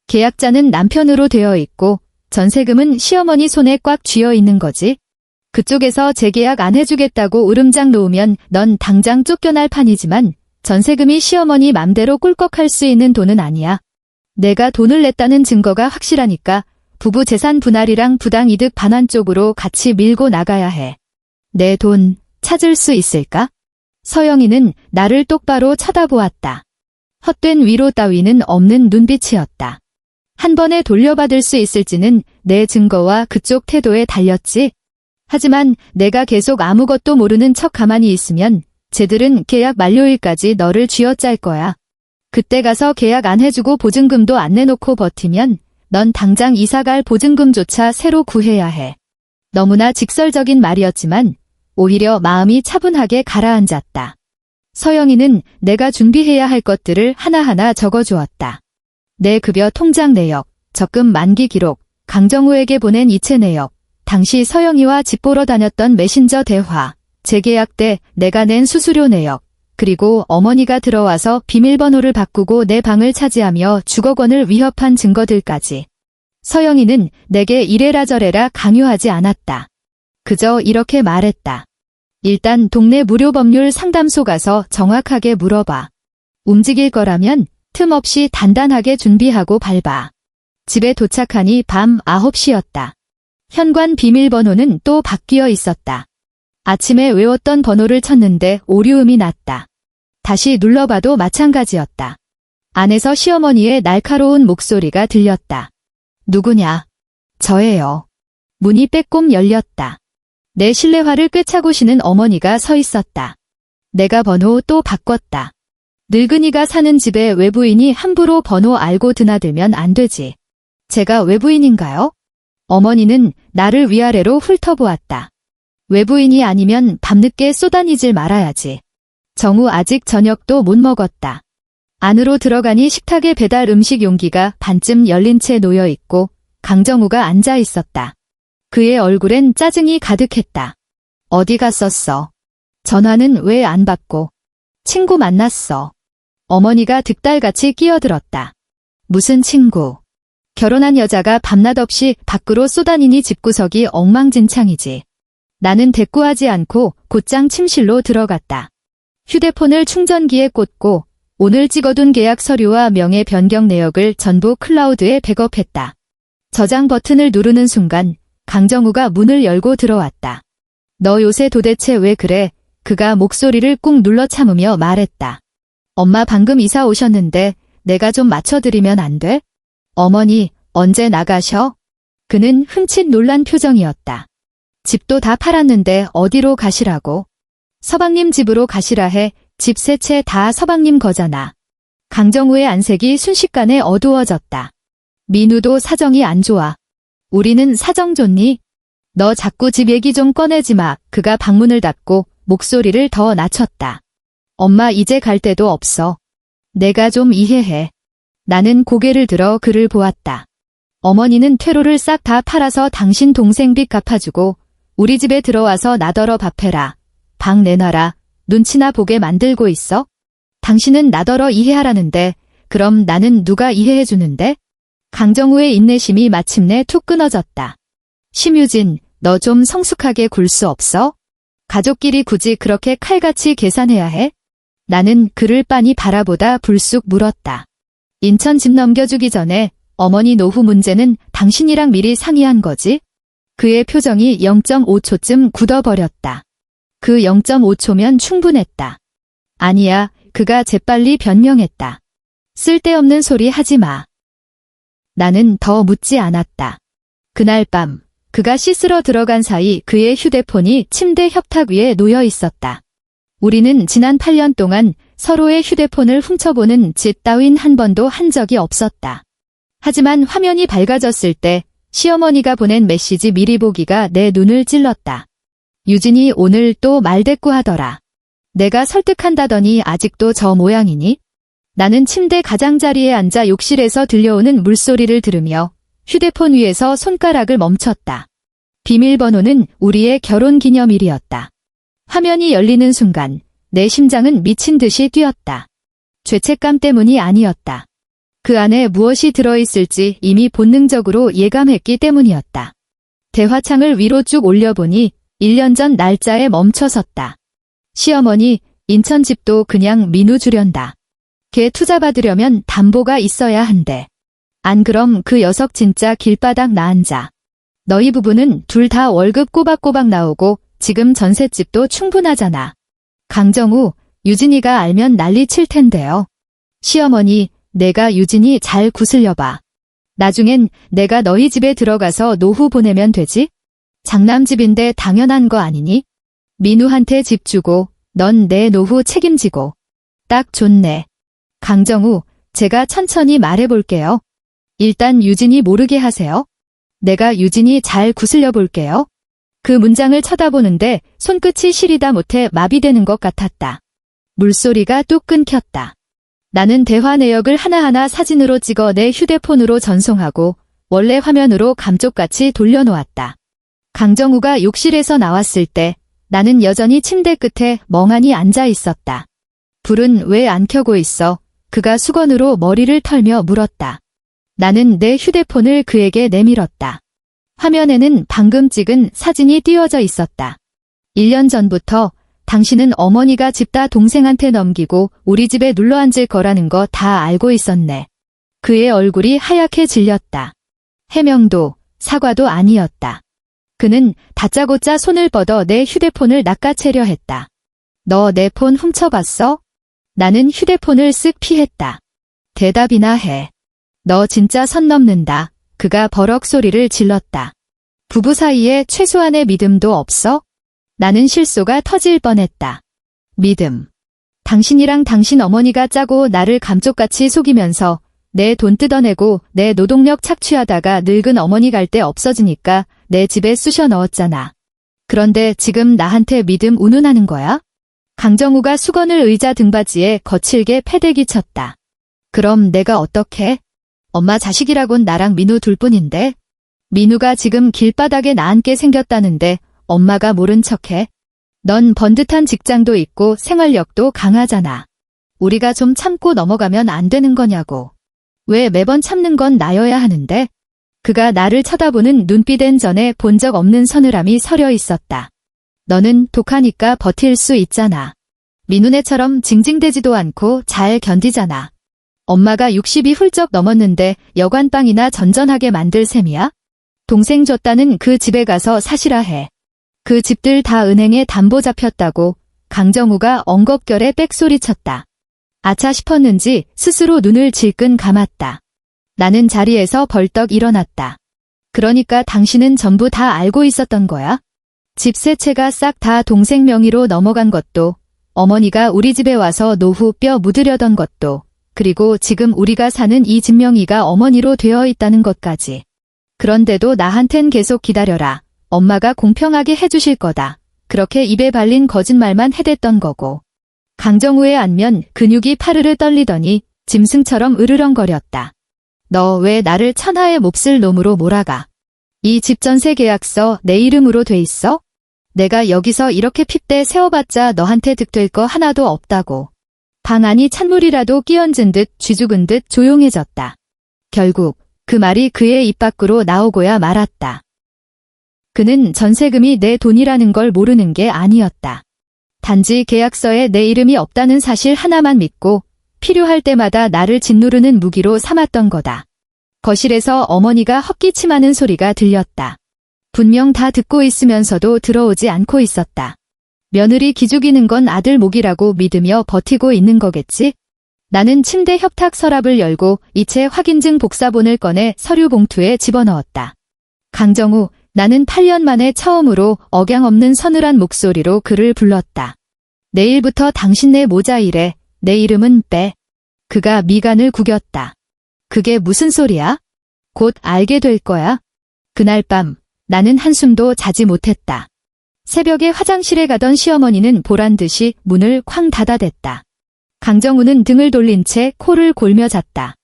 계약자는 남편으로 되어 있고 전세금은 시어머니 손에 꽉 쥐어 있는 거지. 그쪽에서 재계약 안 해주겠다고 으름장 놓으면 넌 당장 쫓겨날 판이지만 전세금이 시어머니 맘대로 꿀꺽할 수 있는 돈은 아니야. 내가 돈을 냈다는 증거가 확실하니까 부부 재산 분할이랑 부당이득 반환 쪽으로 같이 밀고 나가야 해. 내 돈 찾을 수 있을까? 서영이는 나를 똑바로 쳐다보았다. 헛된 위로 따위는 없는 눈빛이었다. 한 번에 돌려받을 수 있을지는 내 증거와 그쪽 태도에 달렸지. 하지만 내가 계속 아무것도 모르는 척 가만히 있으면 쟤들은 계약 만료일까지 너를 쥐어짤 거야. 그때 가서 계약 안 해주고 보증금도 안 내놓고 버티면 넌 당장 이사갈 보증금조차 새로 구해야 해. 너무나 직설적인 말이었지만 오히려 마음이 차분하게 가라앉았다. 서영이는 내가 준비해야 할 것들을 하나하나 적어주었다. 내 급여 통장 내역, 적금 만기 기록, 강정우에게 보낸 이체 내역, 당시 서영이와 집 보러 다녔던 메신저 대화, 재계약 때 내가 낸 수수료 내역, 그리고 어머니가 들어와서 비밀번호를 바꾸고 내 방을 차지하며 주거권을 위협한 증거들까지. 서영이는 내게 이래라 저래라 강요하지 않았다. 그저 이렇게 말했다. 일단 동네 무료법률 상담소 가서 정확하게 물어봐. 움직일 거라면 틈 없이 단단하게 준비하고 밟아. 집에 도착하니 밤 9시였다. 현관 비밀번호는 또 바뀌어 있었다. 아침에 외웠던 번호를 쳤는데 오류음이 났다. 다시 눌러봐도 마찬가지였다. 안에서 시어머니의 날카로운 목소리가 들렸다. 누구냐? 저예요. 문이 빼꼼 열렸다. 내 실내화를 꿰차고시는 어머니가 서 있었다. 내가 번호 또 바꿨다. 늙은이가 사는 집에 외부인이 함부로 번호 알고 드나들면 안 되지. 제가 외부인인가요? 어머니는 나를 위아래로 훑어보았다. 외부인이 아니면 밤늦게 쏘다니질 말아야지. 정우 아직 저녁도 못 먹었다. 안으로 들어가니 식탁에 배달 음식 용기가 반쯤 열린 채 놓여 있고 강정우가 앉아 있었다. 그의 얼굴엔 짜증이 가득했다. 어디 갔었어? 전화는 왜 안 받고? 친구 만났어. 어머니가 득달같이 끼어들었다. 무슨 친구? 결혼한 여자가 밤낮 없이 밖으로 쏘다니니 집구석이 엉망진창이지. 나는 대꾸하지 않고 곧장 침실로 들어갔다. 휴대폰을 충전기에 꽂고 오늘 찍어둔 계약 서류와 명의 변경 내역을 전부 클라우드에 백업했다. 저장 버튼을 누르는 순간 강정우가 문을 열고 들어왔다. 너 요새 도대체 왜 그래? 그가 목소리를 꾹 눌러 참으며 말했다. 엄마 방금 이사 오셨는데 내가 좀 맞춰드리면 안 돼? 어머니, 언제 나가셔? 그는 흠칫 놀란 표정이었다. 집도 다 팔았는데 어디로 가시라고? 서방님 집으로 가시라 해. 집 세 채 다 서방님 거잖아. 강정우의 안색이 순식간에 어두워졌다. 민우도 사정이 안 좋아. 우리는 사정 좋니? 너 자꾸 집 얘기 좀 꺼내지 마. 그가 방문을 닫고 목소리를 더 낮췄다. 엄마 이제 갈 데도 없어. 내가 좀 이해해. 나는 고개를 들어 그를 보았다. 어머니는 퇴로를 싹 다 팔아서 당신 동생 빚 갚아주고 우리 집에 들어와서 나더러 밥해라. 방 내놔라. 눈치나 보게 만들고 있어? 당신은 나더러 이해하라는데 그럼 나는 누가 이해해주는데? 강정우의 인내심이 마침내 툭 끊어졌다. 심유진, 너 좀 성숙하게 굴 수 없어? 가족끼리 굳이 그렇게 칼같이 계산해야 해? 나는 그를 빤히 바라보다 불쑥 물었다. 인천 집 넘겨주기 전에 어머니 노후 문제는 당신이랑 미리 상의한 거지? 그의 표정이 0.5초쯤 굳어버렸다. 그 0.5초면 충분했다. 아니야, 그가 재빨리 변명했다. 쓸데없는 소리 하지 마. 나는 더 묻지 않았다. 그날 밤, 그가 씻으러 들어간 사이 그의 휴대폰이 침대 협탁 위에 놓여 있었다. 우리는 지난 8년 동안 서로의 휴대폰을 훔쳐보는 짓 따윈 한 번도 한 적이 없었다. 하지만 화면이 밝아졌을 때 시어머니가 보낸 메시지 미리 보기가 내 눈을 찔렀다. 유진이 오늘 또 말대꾸하더라. 내가 설득한다더니 아직도 저 모양이니? 나는 침대 가장자리에 앉아 욕실에서 들려오는 물소리를 들으며 휴대폰 위에서 손가락을 멈췄다. 비밀번호는 우리의 결혼기념일이었다. 화면이 열리는 순간 내 심장은 미친 듯이 뛰었다. 죄책감 때문이 아니었다. 그 안에 무엇이 들어있을지 이미 본능적으로 예감했기 때문이었다. 대화창을 위로 쭉 올려보니 1년 전 날짜에 멈춰섰다. 시어머니, 인천 집도 그냥 민우 주련다. 걔 투자 받으려면 담보가 있어야 한대. 안 그럼 그 녀석 진짜 길바닥 나앉아. 너희 부부는 둘 다 월급 꼬박꼬박 나오고 지금 전셋집도 충분하잖아. 강정우, 유진이가 알면 난리 칠 텐데요. 시어머니, 내가 유진이 잘 구슬려봐. 나중엔 내가 너희 집에 들어가서 노후 보내면 되지? 장남집인데 당연한 거 아니니? 민우한테 집 주고 넌 내 노후 책임지고. 딱 좋네. 강정우, 제가 천천히 말해볼게요. 일단 유진이 모르게 하세요. 내가 유진이 잘 구슬려 볼게요. 그 문장을 쳐다보는데 손끝이 시리다 못해 마비되는 것 같았다. 물소리가 뚝 끊겼다. 나는 대화 내역을 하나하나 사진으로 찍어 내 휴대폰으로 전송하고 원래 화면으로 감쪽같이 돌려놓았다. 강정우가 욕실에서 나왔을 때 나는 여전히 침대 끝에 멍하니 앉아 있었다. 불은 왜 안 켜고 있어? 그가 수건으로 머리를 털며 물었다. 나는 내 휴대폰을 그에게 내밀었다. 화면에는 방금 찍은 사진이 띄워져 있었다. 1년 전부터 당신은 어머니가 집 다 동생한테 넘기고 우리 집에 눌러앉을 거라는 거 다 알고 있었네. 그의 얼굴이 하얗게 질렸다. 해명도, 사과도 아니었다. 그는 다짜고짜 손을 뻗어 내 휴대폰을 낚아채려 했다. 너 내 폰 훔쳐봤어? 나는 휴대폰을 쓱 피했다. 대답이나 해. 너 진짜 선 넘는다. 그가 버럭 소리를 질렀다. 부부 사이에 최소한의 믿음도 없어? 나는 실소가 터질 뻔했다. 믿음. 당신이랑 당신 어머니가 짜고 나를 감쪽같이 속이면서 내 돈 뜯어내고 내 노동력 착취하다가 늙은 어머니 갈 때 없어지니까 내 집에 쑤셔 넣었잖아. 그런데 지금 나한테 믿음 운운하는 거야? 강정우가 수건을 의자 등받이에 거칠게 패대기 쳤다. 그럼 내가 어떡해? 엄마 자식이라곤 나랑 민우 둘뿐인데? 민우가 지금 길바닥에 나앉게 생겼다는데 엄마가 모른 척해? 넌 번듯한 직장도 있고 생활력도 강하잖아. 우리가 좀 참고 넘어가면 안 되는 거냐고. 왜 매번 참는 건 나여야 하는데? 그가 나를 쳐다보는 눈빛엔 전에 본 적 없는 서늘함이 서려 있었다. 너는 독하니까 버틸 수 있잖아. 민우네처럼 징징대지도 않고 잘 견디잖아. 엄마가 60이 훌쩍 넘었는데 여관방이나 전전하게 만들 셈이야? 동생 줬다는 그 집에 가서 사시라 해. 그 집들 다 은행에 담보 잡혔다고 강정우가 엉겁결에 빽소리쳤다. 아차 싶었는지 스스로 눈을 질끈 감았다. 나는 자리에서 벌떡 일어났다. 그러니까 당신은 전부 다 알고 있었던 거야? 집 세 채가 싹 다 동생 명의로 넘어간 것도, 어머니가 우리 집에 와서 노후 뼈 묻으려던 것도, 그리고 지금 우리가 사는 이 집 명의가 어머니로 되어 있다는 것까지. 그런데도 나한텐 계속 기다려라. 엄마가 공평하게 해주실 거다. 그렇게 입에 발린 거짓말만 해댔던 거고. 강정우에 앉면 근육이 파르르 떨리더니 짐승처럼 으르렁거렸다. 너 왜 나를 천하의 몹쓸 놈으로 몰아가? 이 집 전세 계약서 내 이름으로 돼 있어? 내가 여기서 이렇게 핏대 세워봤자 너한테 득될 거 하나도 없다고. 방 안이 찬물이라도 끼얹은 듯 쥐죽은 듯 조용해졌다. 결국 그 말이 그의 입 밖으로 나오고야 말았다. 그는 전세금이 내 돈이라는 걸 모르는 게 아니었다. 단지 계약서에 내 이름이 없다는 사실 하나만 믿고 필요할 때마다 나를 짓누르는 무기로 삼았던 거다. 거실에서 어머니가 헛기침하는 소리가 들렸다. 분명 다 듣고 있으면서도 들어오지 않고 있었다. 며느리 기죽이는 건 아들 목이라고 믿으며 버티고 있는 거겠지? 나는 침대 협탁 서랍을 열고 이체 확인증 복사본을 꺼내 서류 봉투에 집어넣었다. 강정우, 나는 8년 만에 처음으로 억양 없는 서늘한 목소리로 그를 불렀다. 내일부터 당신네 모자 일해. 내 이름은 빼. 그가 미간을 구겼다. 그게 무슨 소리야? 곧 알게 될 거야. 그날 밤 나는 한숨도 자지 못했다. 새벽에 화장실에 가던 시어머니는 보란듯이 문을 쾅 닫아댔다. 강정우는 등을 돌린 채 코를 골며 잤다.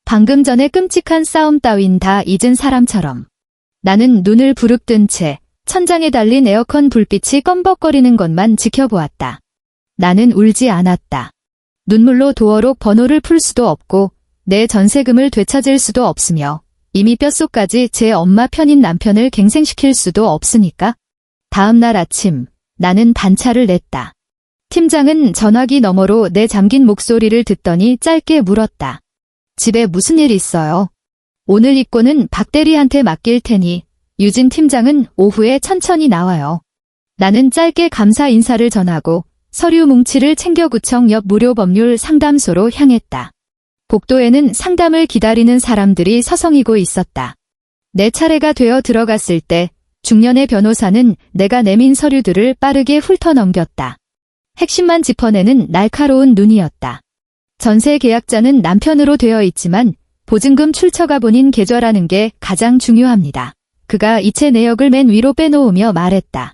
방금 전에 끔찍한 싸움 따윈 다 잊은 사람처럼. 나는 눈을 부릅뜬 채 천장에 달린 에어컨 불빛이 껌벅거리는 것만 지켜보았다. 나는 울지 않았다. 눈물로 도어록 번호를 풀 수도 없고 내 전세금을 되찾을 수도 없으며 이미 뼛속까지 제 엄마 편인 남편을 갱생시킬 수도 없으니까. 다음 날 아침 나는 반차를 냈다. 팀장은 전화기 너머로 내 잠긴 목소리를 듣더니 짧게 물었다. 집에 무슨 일 있어요? 오늘 입고는 박 대리한테 맡길 테니 유진 팀장은 오후에 천천히 나와요. 나는 짧게 감사 인사를 전하고 서류 뭉치를 챙겨 구청 옆 무료 법률 상담소로 향했다. 복도에는 상담을 기다리는 사람들이 서성이고 있었다. 내 차례가 되어 들어갔을 때 중년의 변호사는 내가 내민 서류들을 빠르게 훑어넘겼다. 핵심만 짚어내는 날카로운 눈이었다. 전세 계약자는 남편으로 되어 있지만 보증금 출처가 본인 계좌라는 게 가장 중요합니다. 그가 이체 내역을 맨 위로 빼놓으며 말했다.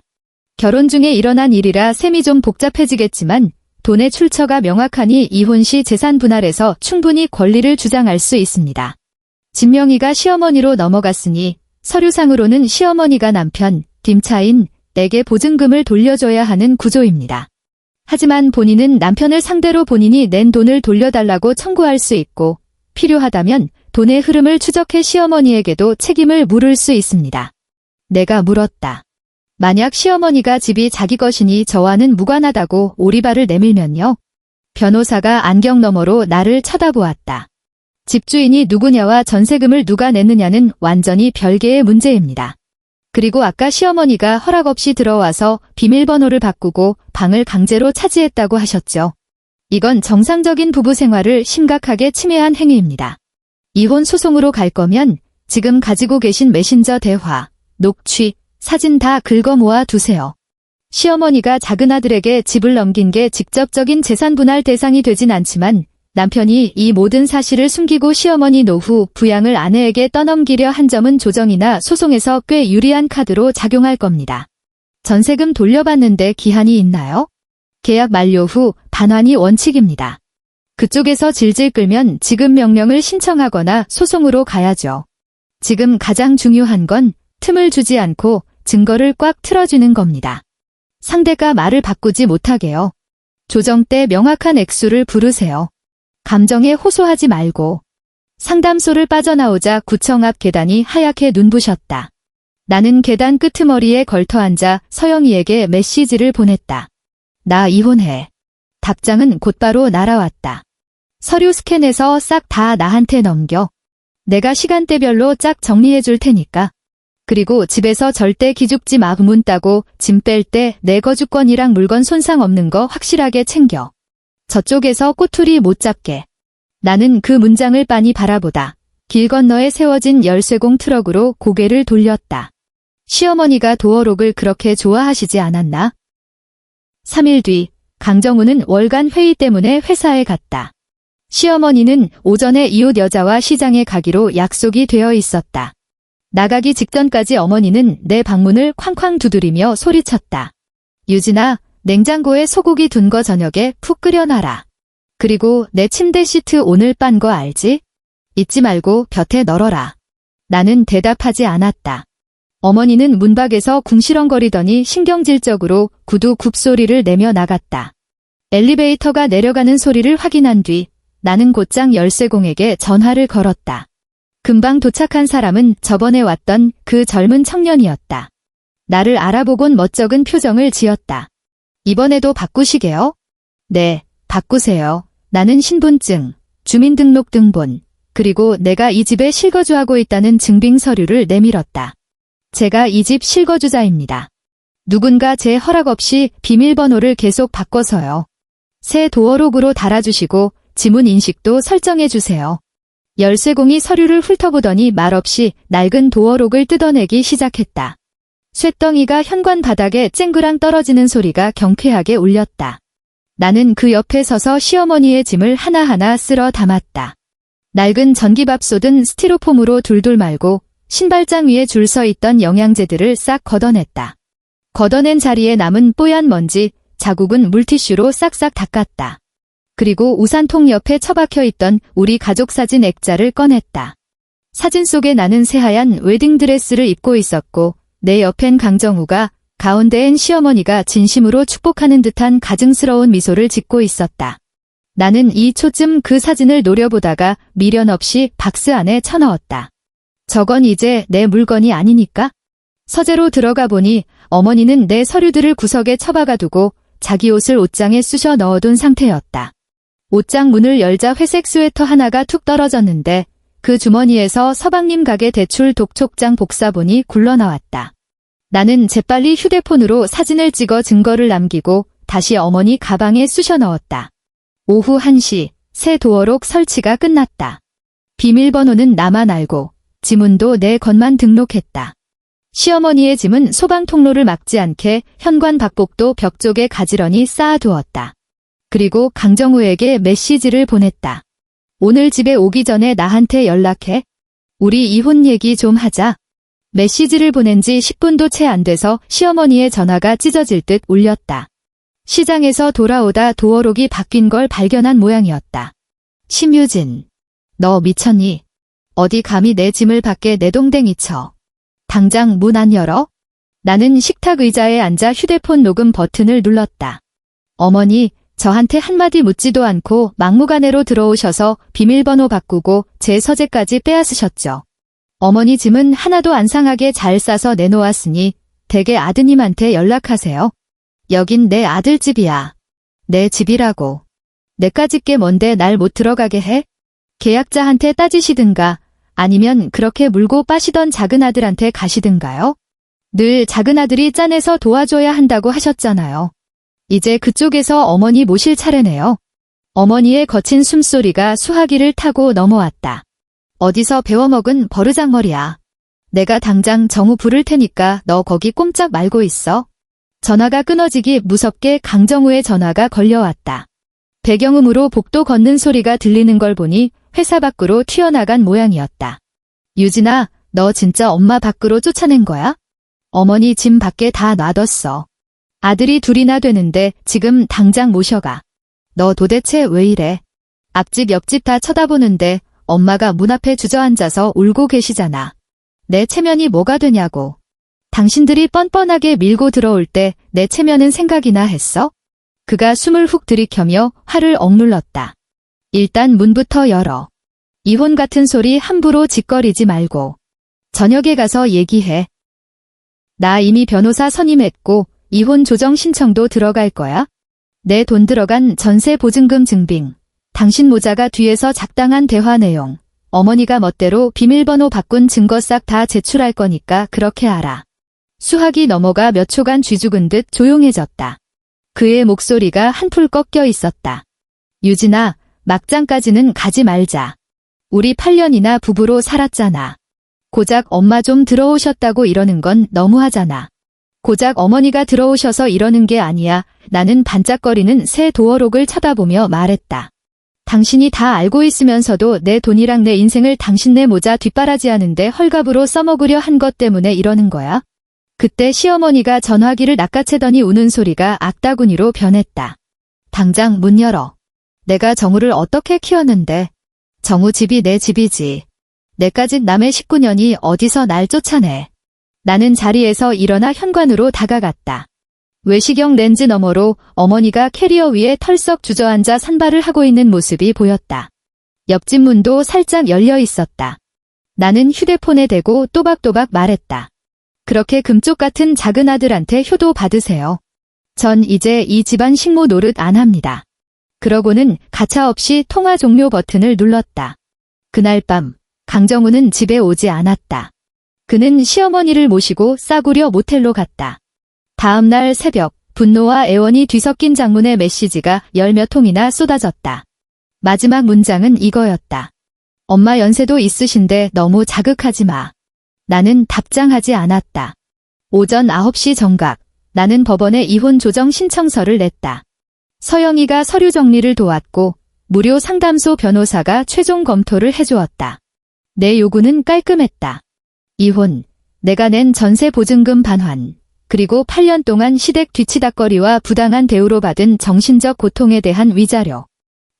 결혼 중에 일어난 일이라 셈이 좀 복잡해지겠지만 돈의 출처가 명확하니 이혼 시 재산 분할에서 충분히 권리를 주장할 수 있습니다. 집 명의가 시어머니로 넘어갔으니 서류상으로는 시어머니가 남편, 뒷차인 내게 보증금을 돌려줘야 하는 구조입니다. 하지만 본인은 남편을 상대로 본인이 낸 돈을 돌려달라고 청구할 수 있고 필요하다면 돈의 흐름을 추적해 시어머니에게도 책임을 물을 수 있습니다. 내가 물었다. 만약 시어머니가 집이 자기 것이니 저와는 무관하다고 오리발을 내밀면요? 변호사가 안경 너머로 나를 쳐다보았다. 집주인이 누구냐와 전세금을 누가 냈느냐는 완전히 별개의 문제입니다. 그리고 아까 시어머니가 허락 없이 들어와서 비밀번호를 바꾸고 방을 강제로 차지했다고 하셨죠. 이건 정상적인 부부 생활을 심각하게 침해한 행위입니다. 이혼 소송으로 갈 거면 지금 가지고 계신 메신저 대화, 녹취, 사진 다 긁어 모아 두세요. 시어머니가 작은아들에게 집을 넘긴 게 직접적인 재산 분할 대상이 되진 않지만 남편이 이 모든 사실을 숨기고 시어머니 노후 부양을 아내에게 떠넘기려 한 점은 조정이나 소송에서 꽤 유리한 카드로 작용할 겁니다. 전세금 돌려받는데 기한이 있나요? 계약 만료 후 반환이 원칙입니다. 그쪽에서 질질 끌면 지급 명령을 신청하거나 소송으로 가야죠. 지금 가장 중요한 건 틈을 주지 않고 증거를 꽉 틀어주는 겁니다. 상대가 말을 바꾸지 못하게요. 조정 때 명확한 액수를 부르세요. 감정에 호소하지 말고. 상담소를 빠져나오자 구청 앞 계단이 하얗게 눈부셨다. 나는 계단 끄트머리에 걸터앉아 서영이에게 메시지를 보냈다. 나 이혼해. 답장은 곧바로 날아왔다. 서류 스캔해서 싹 다 나한테 넘겨. 내가 시간대별로 짝 정리해 줄 테니까. 그리고 집에서 절대 기죽지 마. 문 따고 짐 뺄 때 내 거주권이랑 물건 손상 없는 거 확실하게 챙겨. 저쪽에서 꼬투리 못 잡게. 나는 그 문장을 빤히 바라보다 길 건너에 세워진 열쇠공 트럭으로 고개를 돌렸다. 시어머니가 도어록을 그렇게 좋아하시지 않았나? 3일 뒤 강정우는 월간 회의 때문에 회사에 갔다. 시어머니는 오전에 이웃 여자와 시장에 가기로 약속이 되어 있었다. 나가기 직전까지 어머니는 내 방문을 쾅쾅 두드리며 소리쳤다. 유진아, 냉장고에 소고기 둔 거 저녁에 푹 끓여놔라. 그리고 내 침대 시트 오늘 빤 거 알지? 잊지 말고 볕에 널어라. 나는 대답하지 않았다. 어머니는 문 밖에서 궁시렁거리더니 신경질적으로 구두 굽소리를 내며 나갔다. 엘리베이터가 내려가는 소리를 확인한 뒤 나는 곧장 열쇠공에게 전화를 걸었다. 금방 도착한 사람은 저번에 왔던 그 젊은 청년이었다. 나를 알아보곤 멋쩍은 표정을 지었다. 이번에도 바꾸시게요? 네, 바꾸세요. 나는 신분증, 주민등록등본, 그리고 내가 이 집에 실거주하고 있다는 증빙 서류를 내밀었다. 제가 이 집 실거주자입니다. 누군가 제 허락 없이 비밀번호를 계속 바꿔서요. 새 도어록으로 달아주시고 지문 인식도 설정해주세요. 열쇠공이 서류를 훑어보더니 말없이 낡은 도어록을 뜯어내기 시작했다. 쇳덩이가 현관 바닥에 쨍그랑 떨어지는 소리가 경쾌하게 울렸다. 나는 그 옆에 서서 시어머니의 짐을 하나하나 쓸어 담았다. 낡은 전기밥솥은 스티로폼으로 둘둘 말고 신발장 위에 줄 서 있던 영양제들을 싹 걷어냈다. 걷어낸 자리에 남은 뽀얀 먼지, 자국은 물티슈로 싹싹 닦았다. 그리고 우산통 옆에 처박혀 있던 우리 가족 사진 액자를 꺼냈다. 사진 속에 나는 새하얀 웨딩드레스를 입고 있었고 내 옆엔 강정우가, 가운데엔 시어머니가 진심으로 축복하는 듯한 가증스러운 미소를 짓고 있었다. 나는 2초쯤 그 사진을 노려보다가 미련 없이 박스 안에 쳐넣었다. 저건 이제 내 물건이 아니니까? 서재로 들어가 보니 어머니는 내 서류들을 구석에 처박아두고 자기 옷을 옷장에 쑤셔 넣어둔 상태였다. 옷장 문을 열자 회색 스웨터 하나가 툭 떨어졌는데 그 주머니에서 서방님 가게 대출 독촉장 복사본이 굴러나왔다. 나는 재빨리 휴대폰으로 사진을 찍어 증거를 남기고 다시 어머니 가방에 쑤셔 넣었다. 오후 1시, 새 도어록 설치가 끝났다. 비밀번호는 나만 알고 지문도 내 것만 등록했다. 시어머니의 짐은 소방 통로를 막지 않게 현관 박복도 벽 쪽에 가지런히 쌓아두었다. 그리고 강정우에게 메시지를 보냈다. 오늘 집에 오기 전에 나한테 연락해. 우리 이혼 얘기 좀 하자. 메시지를 보낸 지 10분도 채 안 돼서 시어머니의 전화가 찢어질 듯 울렸다. 시장에서 돌아오다 도어록이 바뀐 걸 발견한 모양이었다. 심유진, 너 미쳤니? 어디 감히 내 짐을 밖에 내동댕이 쳐. 당장 문 안 열어? 나는 식탁 의자에 앉아 휴대폰 녹음 버튼을 눌렀다. 어머니, 저한테 한마디 묻지도 않고 막무가내로 들어오셔서 비밀번호 바꾸고 제 서재까지 빼앗으셨죠. 어머니 짐은 하나도 안 상하게 잘 싸서 내놓았으니 댁의 아드님한테 연락하세요. 여긴 내 아들 집이야. 내 집이라고. 내까짓 게 뭔데 날 못 들어가게 해? 계약자한테 따지시든가 아니면 그렇게 물고 빠시던 작은아들한테 가시든가요? 늘 작은아들이 짠해서 도와줘야 한다고 하셨잖아요. 이제 그쪽에서 어머니 모실 차례네요. 어머니의 거친 숨소리가 수화기를 타고 넘어왔다. 어디서 배워먹은 버르장머리야. 내가 당장 정우 부를 테니까 너 거기 꼼짝 말고 있어. 전화가 끊어지기 무섭게 강정우의 전화가 걸려왔다. 배경음으로 복도 걷는 소리가 들리는 걸 보니 회사 밖으로 튀어나간 모양이었다. 유진아, 너 진짜 엄마 밖으로 쫓아낸 거야? 어머니 짐 밖에 다 놔뒀어. 아들이 둘이나 되는데 지금 당장 모셔가. 너 도대체 왜 이래? 앞집 옆집 다 쳐다보는데 엄마가 문 앞에 주저앉아서 울고 계시잖아. 내 체면이 뭐가 되냐고. 당신들이 뻔뻔하게 밀고 들어올 때 내 체면은 생각이나 했어? 그가 숨을 훅 들이켜며 화를 억눌렀다. 일단 문부터 열어. 이혼 같은 소리 함부로 짓거리지 말고. 저녁에 가서 얘기해. 나 이미 변호사 선임했고 이혼 조정 신청도 들어갈 거야. 내 돈 들어간 전세 보증금 증빙, 당신 모자가 뒤에서 작당한 대화 내용. 어머니가 멋대로 비밀번호 바꾼 증거 싹 다 제출할 거니까 그렇게 알아. 수학이 넘어가 몇 초간 쥐죽은 듯 조용해졌다. 그의 목소리가 한풀 꺾여 있었다. 유진아, 막장까지는 가지 말자. 우리 8년이나 부부로 살았잖아. 고작 엄마 좀 들어오셨다고 이러는 건 너무하잖아. 고작 어머니가 들어오셔서 이러는 게 아니야. 나는 반짝거리는 새 도어록을 쳐다보며 말했다. 당신이 다 알고 있으면서도 내 돈이랑 내 인생을 당신네 모자 뒷바라지하는데 헐값으로 써먹으려 한 것 때문에 이러는 거야? 그때 시어머니가 전화기를 낚아채더니 우는 소리가 악다구니로 변했다. 당장 문 열어. 내가 정우를 어떻게 키웠는데. 정우 집이 내 집이지. 내까짓 남의 19년이 어디서 날 쫓아내. 나는 자리에서 일어나 현관으로 다가갔다. 외시경 렌즈 너머로 어머니가 캐리어 위에 털썩 주저앉아 산발을 하고 있는 모습이 보였다. 옆집 문도 살짝 열려 있었다. 나는 휴대폰에 대고 또박또박 말했다. 그렇게 금쪽 같은 작은 아들한테 효도 받으세요. 전 이제 이 집안 식모 노릇 안 합니다. 그러고는 가차없이 통화 종료 버튼을 눌렀다. 그날 밤 강정우는 집에 오지 않았다. 그는 시어머니를 모시고 싸구려 모텔로 갔다. 다음 날 새벽 분노와 애원이 뒤섞인 장문의 메시지가 열몇 통이나 쏟아졌다. 마지막 문장은 이거였다. 엄마 연세도 있으신데 너무 자극하지 마. 나는 답장하지 않았다. 오전 9시 정각 나는 법원에 이혼 조정 신청서를 냈다. 서영이가 서류 정리를 도왔고 무료 상담소 변호사가 최종 검토를 해주었다. 내 요구는 깔끔했다. 이혼, 내가 낸 전세 보증금 반환, 그리고 8년 동안 시댁 뒤치다꺼리와 부당한 대우로 받은 정신적 고통에 대한 위자료.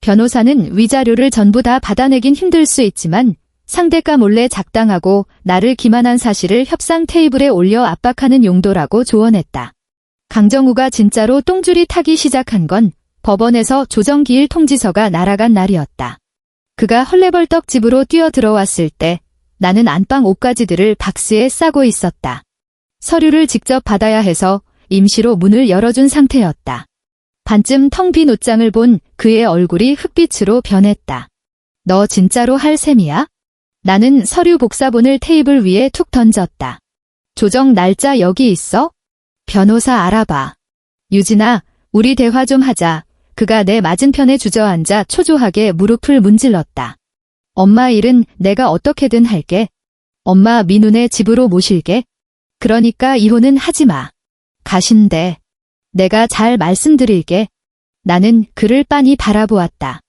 변호사는 위자료를 전부 다 받아내긴 힘들 수 있지만 상대가 몰래 작당하고 나를 기만한 사실을 협상 테이블에 올려 압박하는 용도라고 조언했다. 강정우가 진짜로 똥줄이 타기 시작한 건 법원에서 조정기일 통지서가 날아간 날이었다. 그가 헐레벌떡 집으로 뛰어 들어왔을 때 나는 안방 옷가지들을 박스에 싸고 있었다. 서류를 직접 받아야 해서 임시로 문을 열어준 상태였다. 반쯤 텅 빈 옷장을 본 그의 얼굴이 흑빛으로 변했다. 너 진짜로 할 셈이야? 나는 서류 복사본을 테이블 위에 툭 던졌다. 조정 날짜 여기 있어? 변호사 알아봐. 유진아, 우리 대화 좀 하자. 그가 내 맞은편에 주저앉아 초조하게 무릎을 문질렀다. 엄마 일은 내가 어떻게든 할게. 엄마 민훈의 집으로 모실게. 그러니까 이혼은 하지 마. 가신대. 내가 잘 말씀드릴게. 나는 그를 빤히 바라보았다.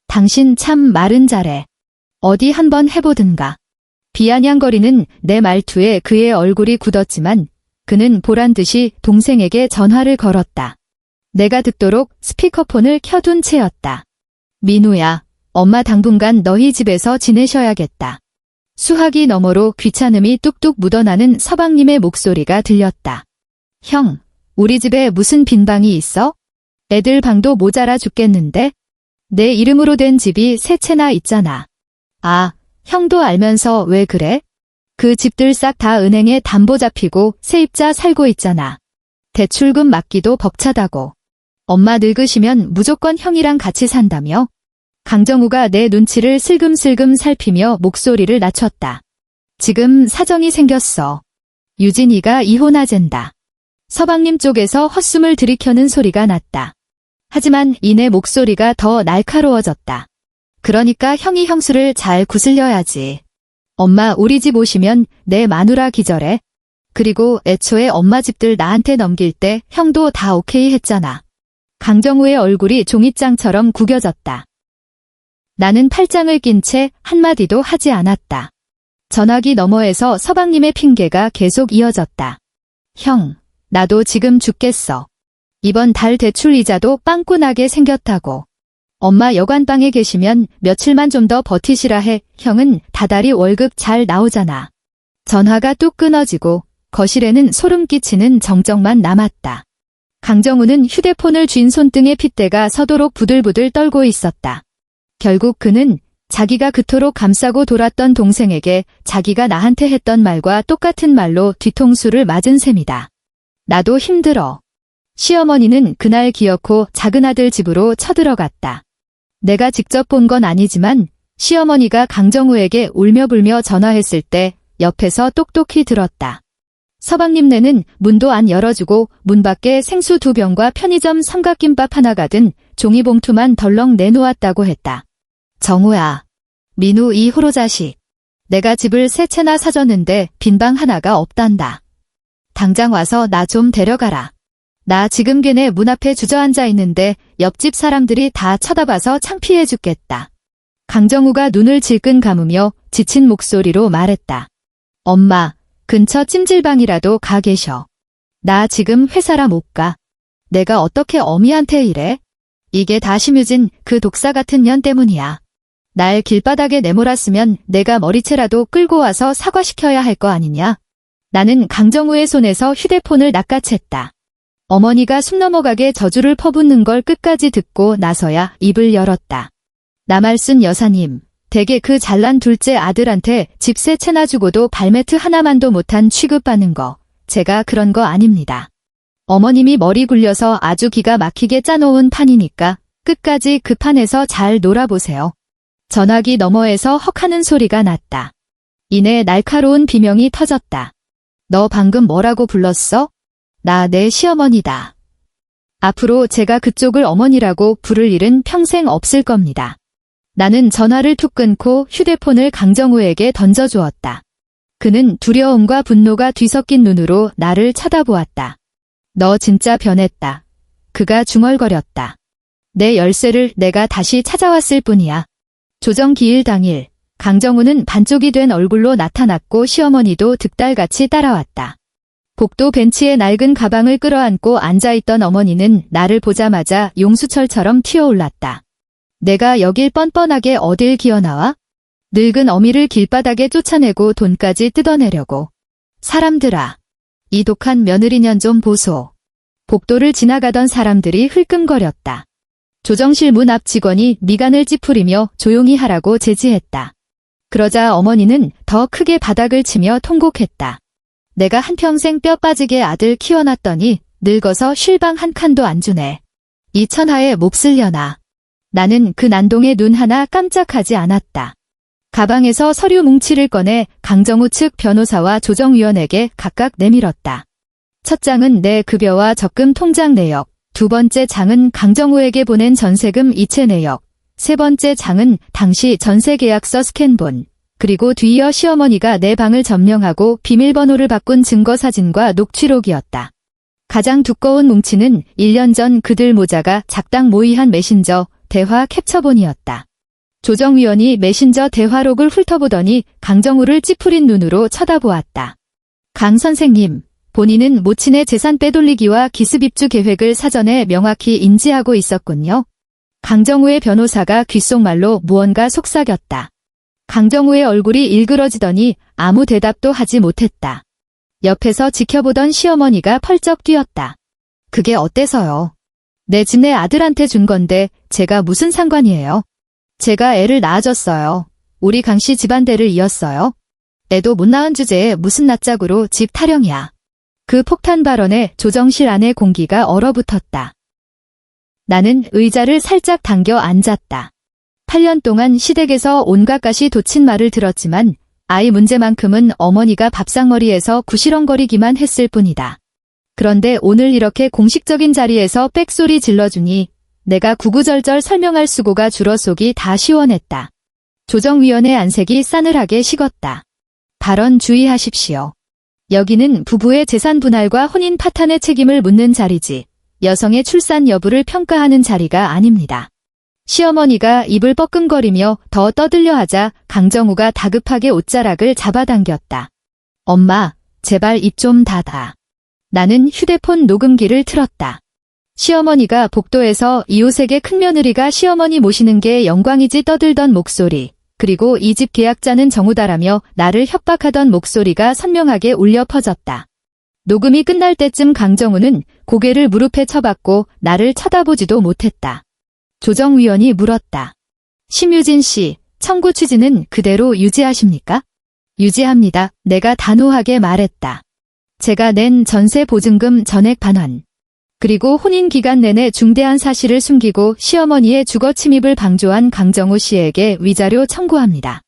당신 참 말은 잘해. 어디 한번 해보든가. 비아냥거리는 내 말투에 그의 얼굴이 굳었지만 그는 보란듯이 동생에게 전화를 걸었다. 내가 듣도록 스피커폰을 켜둔 채였다. 민우야, 엄마 당분간 너희 집에서 지내셔야겠다. 수화기 너머로 귀찮음이 뚝뚝 묻어나는 서방님의 목소리가 들렸다. 형, 우리 집에 무슨 빈 방이 있어? 애들 방도 모자라 죽겠는데? 내 이름으로 된 집이 세 채나 있잖아. 아, 형도 알면서 왜 그래? 그 집들 싹 다 은행에 담보 잡히고 세입자 살고 있잖아. 대출금 막기도 벅차다고. 엄마 늙으시면 무조건 형이랑 같이 산다며? 강정우가 내 눈치를 슬금슬금 살피며 목소리를 낮췄다. 지금 사정이 생겼어. 유진이가 이혼하젠다. 서방님 쪽에서 헛숨을 들이켜는 소리가 났다. 하지만 이내 목소리가 더 날카로워졌다. 그러니까 형이 형수를 잘 구슬려야지. 엄마 우리 집 오시면 내 마누라 기절해. 그리고 애초에 엄마 집들 나한테 넘길 때 형도 다 오케이 했잖아. 강정우의 얼굴이 종잇장처럼 구겨졌다. 나는 팔짱을 낀 채 한마디도 하지 않았다. 전화기 너머에서 서방님의 핑계가 계속 이어졌다. 형, 나도 지금 죽겠어. 이번 달 대출 이자도 빵꾸나게 생겼다고. 엄마 여관방에 계시면 며칠만 좀 더 버티시라 해. 형은 다달이 월급 잘 나오잖아. 전화가 뚝 끊어지고 거실에는 소름 끼치는 정적만 남았다. 강정우는 휴대폰을 쥔 손등의 핏대가 서도록 부들부들 떨고 있었다. 결국 그는 자기가 그토록 감싸고 돌았던 동생에게 자기가 나한테 했던 말과 똑같은 말로 뒤통수를 맞은 셈이다. 나도 힘들어. 시어머니는 그날 기어코 작은아들 집으로 쳐들어갔다. 내가 직접 본 건 아니지만 시어머니가 강정우에게 울며불며 전화했을 때 옆에서 똑똑히 들었다. 서방님네는 문도 안 열어주고 문 밖에 생수 2병과 편의점 삼각김밥 하나가 든 종이봉투만 덜렁 내놓았다고 했다. 정우야. 민우 이 호로 자식. 내가 집을 3채나 사줬는데 빈방 하나가 없단다. 당장 와서 나 좀 데려가라. 나 지금 걔네 문 앞에 주저앉아 있는데 옆집 사람들이 다 쳐다봐서 창피해 죽겠다. 강정우가 눈을 질끈 감으며 지친 목소리로 말했다. 엄마, 근처 찜질방이라도 가 계셔. 나 지금 회사라 못 가. 내가 어떻게 어미한테 이래? 이게 다 심유진 그 독사 같은 년 때문이야. 날 길바닥에 내몰았으면 내가 머리채라도 끌고 와서 사과시켜야 할 거 아니냐? 나는 강정우의 손에서 휴대폰을 낚아챘다. 어머니가 숨 넘어가게 저주를 퍼붓는 걸 끝까지 듣고 나서야 입을 열었다. 나말순 여사님, 대개 그 잘난 둘째 아들한테 집 3채나 주고도 발매트 하나만도 못한 취급받는 거, 제가 그런 거 아닙니다. 어머님이 머리 굴려서 아주 기가 막히게 짜놓은 판이니까 끝까지 그 판에서 잘 놀아보세요. 전화기 너머에서 헉하는 소리가 났다. 이내 날카로운 비명이 터졌다. 너 방금 뭐라고 불렀어? 나 내 시어머니다. 앞으로 제가 그쪽을 어머니라고 부를 일은 평생 없을 겁니다. 나는 전화를 툭 끊고 휴대폰을 강정우에게 던져주었다. 그는 두려움과 분노가 뒤섞인 눈으로 나를 쳐다보았다. 너 진짜 변했다. 그가 중얼거렸다. 내 열쇠를 내가 다시 찾아왔을 뿐이야. 조정 기일 당일, 강정우는 반쪽이 된 얼굴로 나타났고 시어머니도 득달같이 따라왔다. 복도 벤치에 낡은 가방을 끌어안고 앉아있던 어머니는 나를 보자마자 용수철처럼 튀어올랐다. 내가 여길 뻔뻔하게 어딜 기어나와? 늙은 어미를 길바닥에 쫓아내고 돈까지 뜯어내려고. 사람들아, 이 독한 며느리년 좀 보소. 복도를 지나가던 사람들이 흘끔거렸다. 조정실 문 앞 직원이 미간을 찌푸리며 조용히 하라고 제지했다. 그러자 어머니는 더 크게 바닥을 치며 통곡했다. 내가 한평생 뼈 빠지게 아들 키워놨더니 늙어서 쉴방 한 칸도 안 주네. 이 천하에 몹쓸려나. 나는 그 난동에 눈 하나 깜짝하지 않았다. 가방에서 서류 뭉치를 꺼내 강정우 측 변호사와 조정위원에게 각각 내밀었다. 첫 장은 내 급여와 적금 통장 내역, 두 번째 장은 강정우에게 보낸 전세금 이체 내역, 세 번째 장은 당시 전세계약서 스캔본, 그리고 뒤이어 시어머니가 내 방을 점령하고 비밀번호를 바꾼 증거사진과 녹취록이었다. 가장 두꺼운 뭉치는 1년 전 그들 모자가 작당 모의한 메신저 대화 캡처본이었다. 조정위원이 메신저 대화록을 훑어보더니 강정우를 찌푸린 눈으로 쳐다보았다. 강 선생님, 본인은 모친의 재산 빼돌리기와 기습 입주 계획을 사전에 명확히 인지하고 있었군요. 강정우의 변호사가 귓속말로 무언가 속삭였다. 강정우의 얼굴이 일그러지더니 아무 대답도 하지 못했다. 옆에서 지켜보던 시어머니가 펄쩍 뛰었다. 그게 어때서요? 내 집 내 아들한테 준 건데 제가 무슨 상관이에요? 제가 애를 낳아줬어요. 우리 강씨 집안대를 이었어요. 애도 못 낳은 주제에 무슨 낯짝으로 집 타령이야. 그 폭탄 발언에 조정실 안의 공기가 얼어붙었다. 나는 의자를 살짝 당겨 앉았다. 8년 동안 시댁에서 온갖 가시 돋친 말을 들었지만 아이 문제만큼은 어머니가 밥상머리에서 구시렁거리기만 했을 뿐이다. 그런데 오늘 이렇게 공식적인 자리에서 빽소리 질러주니 내가 구구절절 설명할 수고가 줄어 속이 다 시원했다. 조정위원의 안색이 싸늘하게 식었다. 발언 주의하십시오. 여기는 부부의 재산 분할과 혼인 파탄의 책임을 묻는 자리지 여성의 출산 여부를 평가하는 자리가 아닙니다. 시어머니가 입을 뻐끔거리며 더 떠들려 하자 강정우가 다급하게 옷자락을 잡아당겼다. 엄마, 제발 입 좀 닫아. 나는 휴대폰 녹음기를 틀었다. 시어머니가 복도에서 이웃에게 큰며느리가 시어머니 모시는 게 영광이지 떠들던 목소리, 그리고 이 집 계약자는 정우다라며 나를 협박하던 목소리가 선명하게 울려 퍼졌다. 녹음이 끝날 때쯤 강정우는 고개를 무릎에 쳐박고 나를 쳐다보지도 못했다. 조정위원이 물었다. 심유진 씨, 청구 취지는 그대로 유지하십니까? 유지합니다. 내가 단호하게 말했다. 제가 낸 전세 보증금 전액 반환. 그리고 혼인 기간 내내 중대한 사실을 숨기고 시어머니의 주거 침입을 방조한 강정우 씨에게 위자료 청구합니다.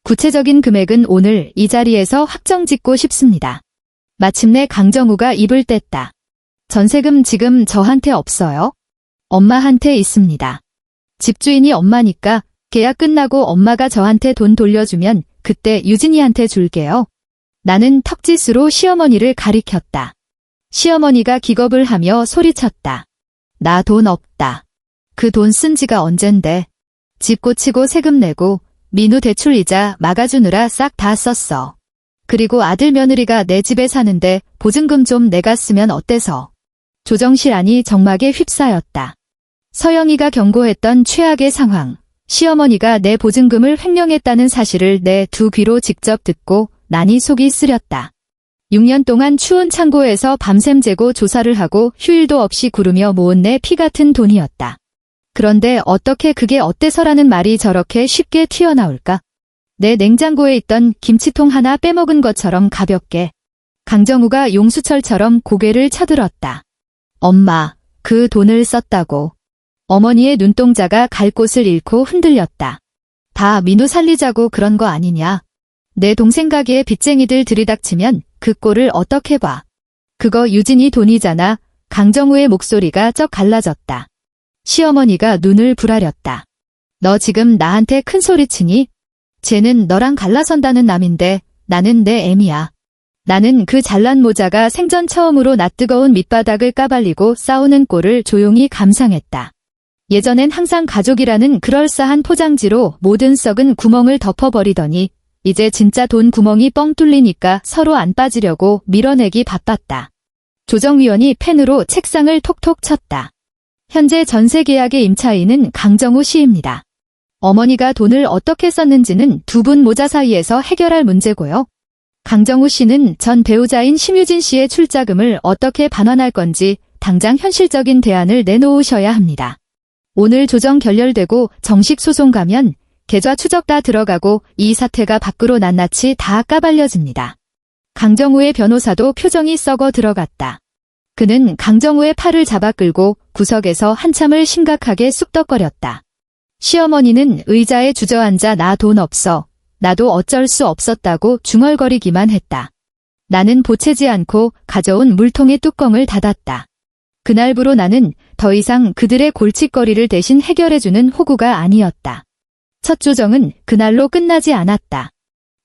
구체적인 금액은 오늘 이 자리에서 확정짓고 싶습니다. 마침내 강정우가 입을 뗐다. 전세금 지금 저한테 없어요? 엄마한테 있습니다. 집주인이 엄마니까 계약 끝나고 엄마가 저한테 돈 돌려주면 그때 유진이한테 줄게요. 나는 턱짓으로 시어머니를 가리켰다. 시어머니가 기겁을 하며 소리쳤다. 나 돈 없다. 그 돈 쓴 지가 언젠데. 집 고치고 세금 내고 민우 대출이자 막아주느라 싹 다 썼어. 그리고 아들 며느리가 내 집에 사는데 보증금 좀 내가 쓰면 어때서. 조정실 안이 정막에 휩싸였다. 서영이가 경고했던 최악의 상황. 시어머니가 내 보증금을 횡령했다는 사실을 내 두 귀로 직접 듣고 난이 속이 쓰렸다. 6년 동안 추운 창고에서 밤샘 재고 조사를 하고 휴일도 없이 구르며 모은 내 피 같은 돈이었다. 그런데 어떻게 그게 어때서라는 말이 저렇게 쉽게 튀어나올까? 내 냉장고에 있던 김치통 하나 빼먹은 것처럼 가볍게. 강정우가 용수철처럼 고개를 쳐들었다. 엄마, 그 돈을 썼다고. 어머니의 눈동자가 갈 곳을 잃고 흔들렸다. 다 민우 살리자고 그런 거 아니냐. 내 동생 가게에 빚쟁이들 들이닥치면 그 꼴을 어떻게 봐. 그거 유진이 돈이잖아. 강정우의 목소리가 쩍 갈라졌다. 시어머니가 눈을 부라렸다. 너 지금 나한테 큰 소리 치니? 쟤는 너랑 갈라선다는 남인데 나는 내 애미야. 나는 그 잘난 모자가 생전 처음으로 낯뜨거운 밑바닥을 까발리고 싸우는 꼴을 조용히 감상했다. 예전엔 항상 가족이라는 그럴싸한 포장지로 모든 썩은 구멍을 덮어버리더니 이제 진짜 돈 구멍이 뻥 뚫리니까 서로 안 빠지려고 밀어내기 바빴다. 조정위원이 펜으로 책상을 톡톡 쳤다. 현재 전세 계약의 임차인은 강정우 씨입니다. 어머니가 돈을 어떻게 썼는지는 두 분 모자 사이에서 해결할 문제고요. 강정우 씨는 전 배우자인 심유진 씨의 출자금을 어떻게 반환할 건지 당장 현실적인 대안을 내놓으셔야 합니다. 오늘 조정 결렬되고 정식 소송 가면 계좌 추적 다 들어가고 이 사태가 밖으로 낱낱이 다 까발려집니다. 강정우의 변호사도 표정이 썩어 들어갔다. 그는 강정우의 팔을 잡아 끌고 구석에서 한참을 심각하게 쑥덕거렸다. 시어머니는 의자에 주저앉아 나 돈 없어. 나도 어쩔 수 없었다고 중얼거리기만 했다. 나는 보채지 않고 가져온 물통의 뚜껑을 닫았다. 그날부로 나는 더 이상 그들의 골칫거리를 대신 해결해주는 호구가 아니었다. 첫 조정은 그날로 끝나지 않았다.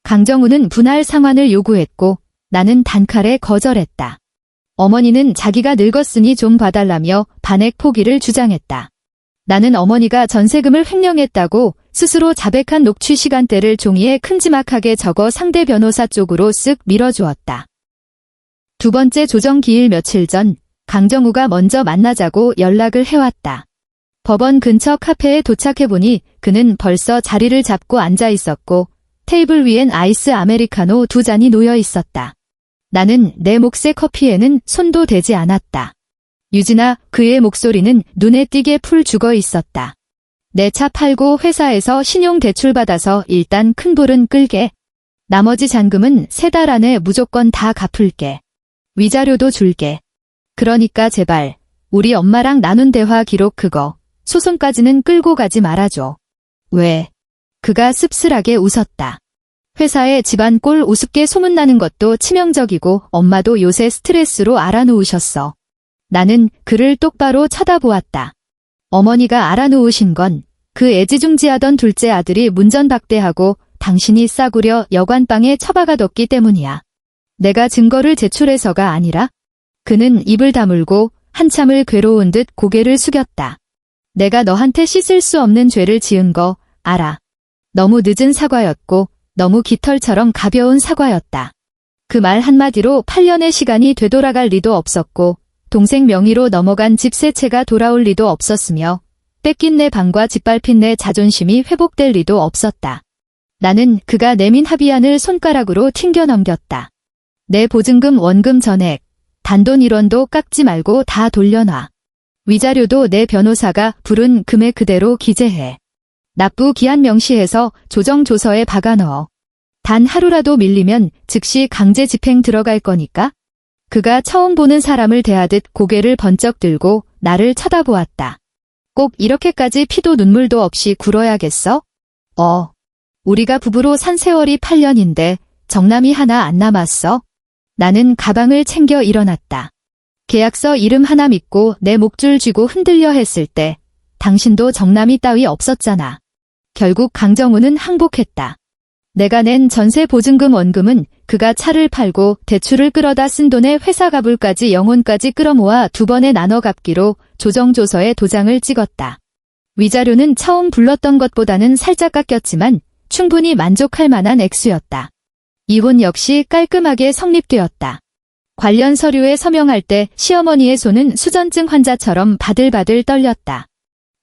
강정우는 분할 상환을 요구했고 나는 단칼에 거절했다. 어머니는 자기가 늙었으니 좀 봐달라며 반액 포기를 주장했다. 나는 어머니가 전세금을 횡령했다고 스스로 자백한 녹취 시간대를 종이에 큼지막하게 적어 상대 변호사 쪽으로 쓱 밀어주었다. 두 번째 조정 기일 며칠 전 강정우가 먼저 만나자고 연락을 해왔다. 법원 근처 카페에 도착해보니 그는 벌써 자리를 잡고 앉아 있었고 테이블 위엔 아이스 아메리카노 2잔이 놓여 있었다. 나는 내 몫의 커피에는 손도 대지 않았다. 유진아, 그의 목소리는 눈에 띄게 풀 죽어 있었다. 내 차 팔고 회사에서 신용 대출 받아서 일단 큰 불은 끌게. 나머지 잔금은 3달 안에 무조건 다 갚을게. 위자료도 줄게. 그러니까 제발 우리 엄마랑 나눈 대화 기록 그거 소송까지는 끌고 가지 말아줘. 왜? 그가 씁쓸하게 웃었다. 회사에 집안 꼴 우습게 소문나는 것도 치명적이고 엄마도 요새 스트레스로 알아놓으셨어. 나는 그를 똑바로 쳐다보았다. 어머니가 알아놓으신 건 그 애지중지하던 둘째 아들이 문전박대하고 당신이 싸구려 여관방에 처박아뒀기 때문이야. 내가 증거를 제출해서가 아니라. 그는 입을 다물고 한참을 괴로운 듯 고개를 숙였다. 내가 너한테 씻을 수 없는 죄를 지은 거 알아. 너무 늦은 사과였고 너무 깃털처럼 가벼운 사과였다. 그 말 한마디로 8년의 시간이 되돌아갈 리도 없었고 동생 명의로 넘어간 집 세 채가 돌아올 리도 없었으며 뺏긴 내 방과 짓밟힌 내 자존심이 회복될 리도 없었다. 나는 그가 내민 합의안을 손가락으로 튕겨 넘겼다. 내 보증금 원금 전액, 단돈 1원도 깎지 말고 다 돌려놔. 위자료도 내 변호사가 부른 금액 그대로 기재해. 납부 기한 명시해서 조정조서에 박아넣어. 단 하루라도 밀리면 즉시 강제 집행 들어갈 거니까. 그가 처음 보는 사람을 대하듯 고개를 번쩍 들고 나를 쳐다보았다. 꼭 이렇게까지 피도 눈물도 없이 굴어야겠어? 우리가 부부로 산 세월이 8년인데 정남이 하나 안 남았어? 나는 가방을 챙겨 일어났다. 계약서 이름 하나 믿고 내 목줄 쥐고 흔들려 했을 때 당신도 정남이 따위 없었잖아. 결국 강정우는 항복했다. 내가 낸 전세 보증금 원금은 그가 차를 팔고 대출을 끌어다 쓴 돈에 회사 가불까지 영혼까지 끌어모아 2번에 나눠 갚기로 조정조서에 도장을 찍었다. 위자료는 처음 불렀던 것보다는 살짝 깎였지만 충분히 만족할 만한 액수였다. 이혼 역시 깔끔하게 성립되었다. 관련 서류에 서명할 때 시어머니의 손은 수전증 환자처럼 바들바들 떨렸다.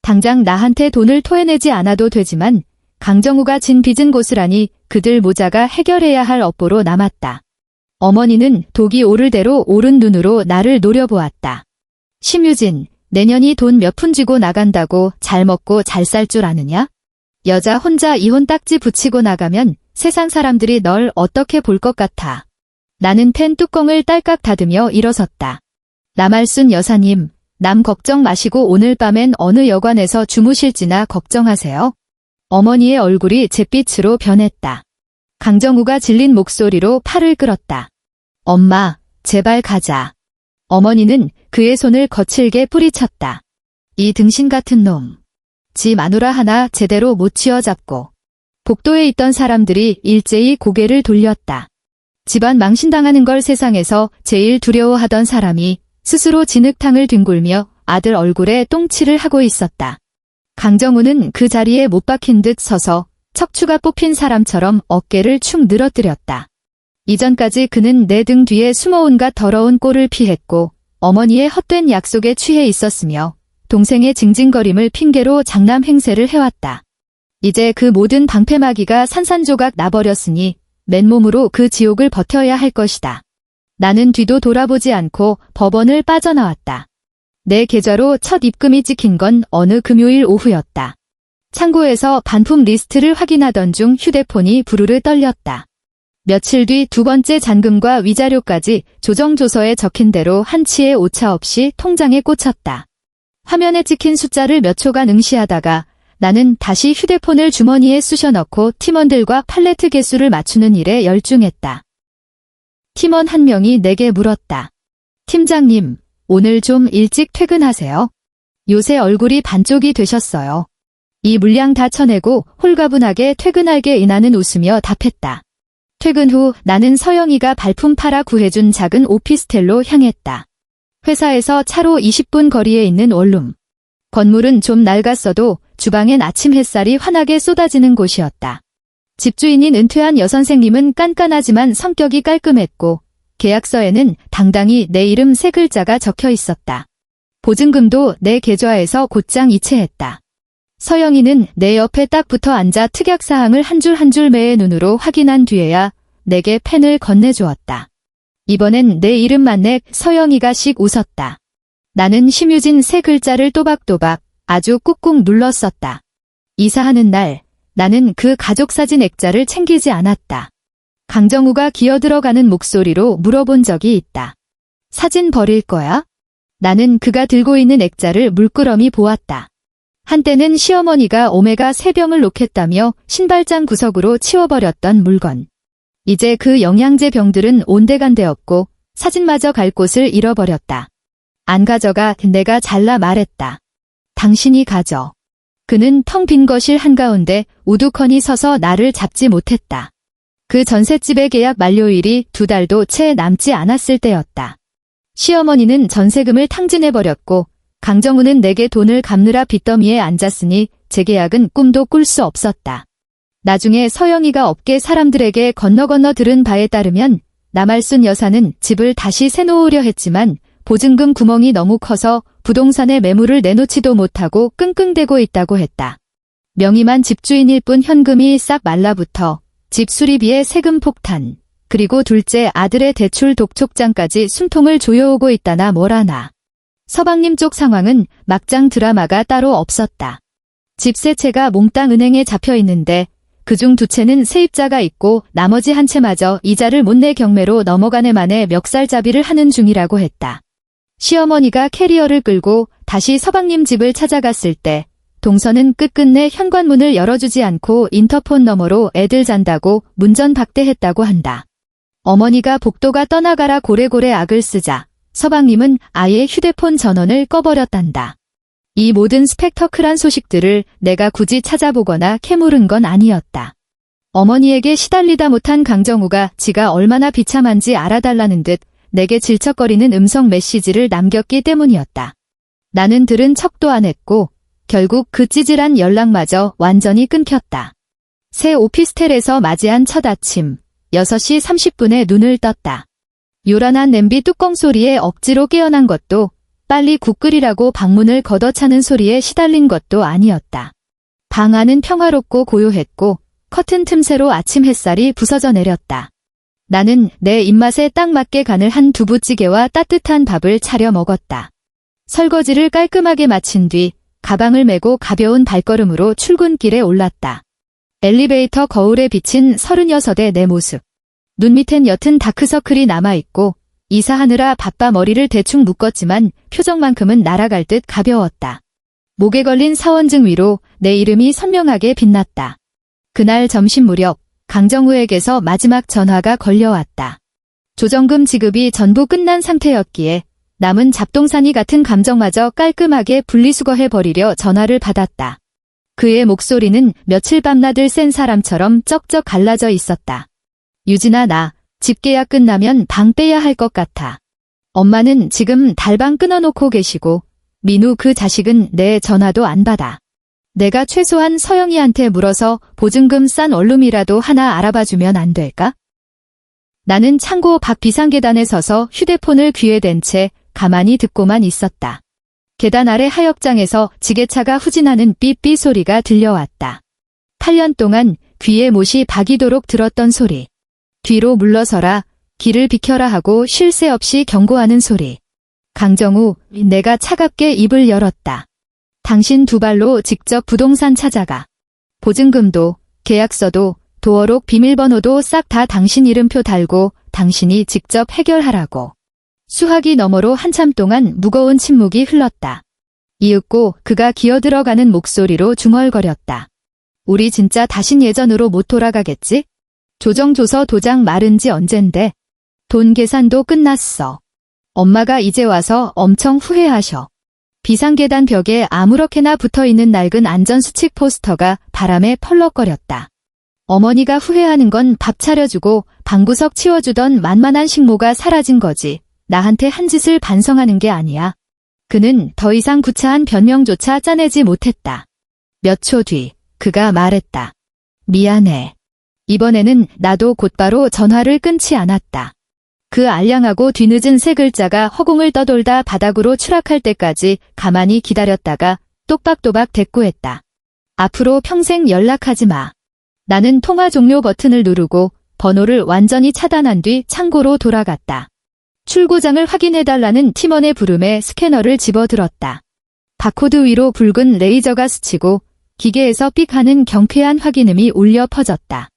당장 나한테 돈을 토해내지 않아도 되지만 강정우가 진 빚은 고스란히 그들 모자가 해결해야 할 업보로 남았다. 어머니는 독이 오를 대로 오른 눈으로 나를 노려보았다. 심유진, 내년이 돈 몇 푼 쥐고 나간다고 잘 먹고 잘 살 줄 아느냐? 여자 혼자 이혼 딱지 붙이고 나가면 세상 사람들이 널 어떻게 볼 것 같아. 나는 펜 뚜껑을 딸깍 닫으며 일어섰다. 남알순 여사님, 남 걱정 마시고 오늘 밤엔 어느 여관에서 주무실지나 걱정하세요. 어머니의 얼굴이 잿빛으로 변했다. 강정우가 질린 목소리로 팔을 끌었다. 엄마, 제발 가자. 어머니는 그의 손을 거칠게 뿌리쳤다. 이 등신 같은 놈. 지 마누라 하나 제대로 못 쥐어잡고. 복도에 있던 사람들이 일제히 고개를 돌렸다. 집안 망신당하는 걸 세상에서 제일 두려워하던 사람이 스스로 진흙탕을 뒹굴며 아들 얼굴에 똥칠을 하고 있었다. 강정우는 그 자리에 못 박힌 듯 서서 척추가 뽑힌 사람처럼 어깨를 축 늘어뜨렸다. 이전까지 그는 내 등 뒤에 숨어 온갖 더러운 꼴을 피했고 어머니의 헛된 약속에 취해 있었으며 동생의 징징거림을 핑계로 장남 행세를 해왔다. 이제 그 모든 방패막이가 산산조각 나버렸으니 맨몸으로 그 지옥을 버텨야 할 것이다. 나는 뒤도 돌아보지 않고 법원을 빠져나왔다. 내 계좌로 첫 입금이 찍힌 건 어느 금요일 오후였다. 창고에서 반품 리스트를 확인하던 중 휴대폰이 부르르 떨렸다. 며칠 뒤 2번째 잔금과 위자료까지 조정조서에 적힌 대로 한치의 오차 없이 통장에 꽂혔다. 화면에 찍힌 숫자를 몇 초간 응시하다가 나는 다시 휴대폰을 주머니에 쑤셔 넣고 팀원들과 팔레트 개수를 맞추는 일에 열중했다. 팀원 한 명이 내게 물었다. 팀장님, 오늘 좀 일찍 퇴근하세요. 요새 얼굴이 반쪽이 되셨어요. 이 물량 다 쳐내고 홀가분하게 퇴근할게 이나는 웃으며 답했다. 퇴근 후 나는 서영이가 발품 팔아 구해준 작은 오피스텔로 향했다. 회사에서 차로 20분 거리에 있는 원룸. 건물은 좀 낡았어도 주방엔 아침 햇살이 환하게 쏟아지는 곳이었다. 집주인인 은퇴한 여선생님은 깐깐하지만 성격이 깔끔했고 계약서에는 당당히 내 이름 3글자가 적혀 있었다. 보증금도 내 계좌에서 곧장 이체했다. 서영이는 내 옆에 딱 붙어 앉아 특약사항을 한 줄 한 줄 매의 눈으로 확인한 뒤에야 내게 펜을 건네주었다. 이번엔 내 이름만 내 서영이가 씩 웃었다. 나는 심유진 3글자를 또박또박 아주 꾹꾹 눌러 썼다. 이사하는 날 나는 그 가족사진 액자를 챙기지 않았다. 강정우가 기어들어가는 목소리로 물어본 적이 있다. 사진 버릴 거야? 나는 그가 들고 있는 액자를 물끄러미 보았다. 한때는 시어머니가 오메가 3병을 놓겠다며 신발장 구석으로 치워버렸던 물건. 이제 그 영양제 병들은 온데간데 없고 사진마저 갈 곳을 잃어버렸다. 안 가져가 내가 잘라 말했다. 당신이 가져. 그는 텅 빈 거실 한가운데 우두커니 서서 나를 잡지 못했다. 그 전셋집의 계약 만료일이 2달도 채 남지 않았을 때였다. 시어머니는 전세금을 탕진해버렸고 강정우는 내게 돈을 갚느라 빚더미에 앉았으니 재계약은 꿈도 꿀 수 없었다. 나중에 서영이가 업계 사람들에게 건너 들은 바에 따르면 남알순 여사는 집을 다시 세놓으려 했지만 보증금 구멍이 너무 커서 부동산에 매물을 내놓지도 못하고 끙끙대고 있다고 했다. 명의만 집주인일 뿐 현금이 싹 말라붙어 집 수리비에 세금 폭탄, 그리고 둘째 아들의 대출 독촉장까지 숨통을 조여오고 있다나 뭐라나. 서방님 쪽 상황은 막장 드라마가 따로 없었다. 집 세 채가 몽땅 은행에 잡혀 있는데 그중 2채는 세입자가 있고 나머지 1채마저 이자를 못 내 경매로 넘어가네 만에 멱살잡이를 하는 중이라고 했다. 시어머니가 캐리어를 끌고 다시 서방님 집을 찾아갔을 때 동서는 끝끝내 현관문을 열어주지 않고 인터폰 너머로 애들 잔다고 문전박대했다고 한다. 어머니가 복도가 떠나가라 고래고래 악을 쓰자 서방님은 아예 휴대폰 전원을 꺼버렸단다. 이 모든 스펙터클한 소식들을 내가 굳이 찾아보거나 캐물은 건 아니었다. 어머니에게 시달리다 못한 강정우가 지가 얼마나 비참한지 알아달라는 듯 내게 질척거리는 음성 메시지를 남겼기 때문이었다. 나는 들은 척도 안 했고 결국 그 찌질한 연락마저 완전히 끊겼다. 새 오피스텔에서 맞이한 첫 아침 6시 30분에 눈을 떴다. 요란한 냄비 뚜껑 소리에 억지로 깨어난 것도 빨리 국 끓이라고 방문을 걷어차는 소리에 시달린 것도 아니었다. 방 안은 평화롭고 고요했고 커튼 틈새로 아침 햇살이 부서져 내렸다. 나는 내 입맛에 딱 맞게 간을 한 두부찌개와 따뜻한 밥을 차려 먹었다. 설거지를 깔끔하게 마친 뒤 가방을 메고 가벼운 발걸음으로 출근길에 올랐다. 엘리베이터 거울에 비친 36의 내 모습. 눈 밑엔 옅은 다크서클이 남아있고 이사하느라 바빠 머리를 대충 묶었지만 표정만큼은 날아갈 듯 가벼웠다. 목에 걸린 사원증 위로 내 이름이 선명하게 빛났다. 그날 점심 무렵 강정우에게서 마지막 전화가 걸려왔다. 조정금 지급이 전부 끝난 상태였기에 남은 잡동사니 같은 감정마저 깔끔하게 분리수거해버리려 전화를 받았다. 그의 목소리는 며칠 밤낮을 센 사람처럼 쩍쩍 갈라져 있었다. 유진아, 나 집 계약 끝나면 방 빼야 할 것 같아. 엄마는 지금 달방 끊어놓고 계시고 민우 그 자식은 내 전화도 안 받아. 내가 최소한 서영이한테 물어서 보증금 싼 원룸이라도 하나 알아봐주면 안 될까? 나는 창고 밖 비상계단에 서서 휴대폰을 귀에 댄 채 가만히 듣고만 있었다. 계단 아래 하역장에서 지게차가 후진하는 삐삐 소리가 들려왔다. 8년 동안 귀에 못이 박이도록 들었던 소리. 뒤로 물러서라, 길을 비켜라 하고 쉴 새 없이 경고하는 소리. 강정우, 내가 차갑게 입을 열었다. 당신 2발로 직접 부동산 찾아가. 보증금도, 계약서도, 도어록 비밀번호도 싹 다 당신 이름표 달고 당신이 직접 해결하라고. 수화기 너머로 한참 동안 무거운 침묵이 흘렀다. 이윽고 그가 기어들어가는 목소리로 중얼거렸다. 우리 진짜 다신 예전으로 못 돌아가겠지? 조정조서 도장 마른 지 언젠데. 돈 계산도 끝났어. 엄마가 이제 와서 엄청 후회하셔. 비상계단 벽에 아무렇게나 붙어있는 낡은 안전수칙 포스터가 바람에 펄럭거렸다. 어머니가 후회하는 건 밥 차려주고 방구석 치워주던 만만한 식모가 사라진 거지. 나한테 한 짓을 반성하는 게 아니야. 그는 더 이상 구차한 변명조차 짜내지 못했다. 몇 초 뒤 그가 말했다. 미안해. 이번에는 나도 곧바로 전화를 끊지 않았다. 그 알량하고 뒤늦은 세 글자가 허공을 떠돌다 바닥으로 추락할 때까지 가만히 기다렸다가 똑박또박 대꾸했다. 앞으로 평생 연락하지 마. 나는 통화 종료 버튼을 누르고 번호를 완전히 차단한 뒤 창고로 돌아갔다. 출고장을 확인해달라는 팀원의 부름에 스캐너를 집어들었다. 바코드 위로 붉은 레이저가 스치고 기계에서 삑 하는 경쾌한 확인음이 울려 퍼졌다.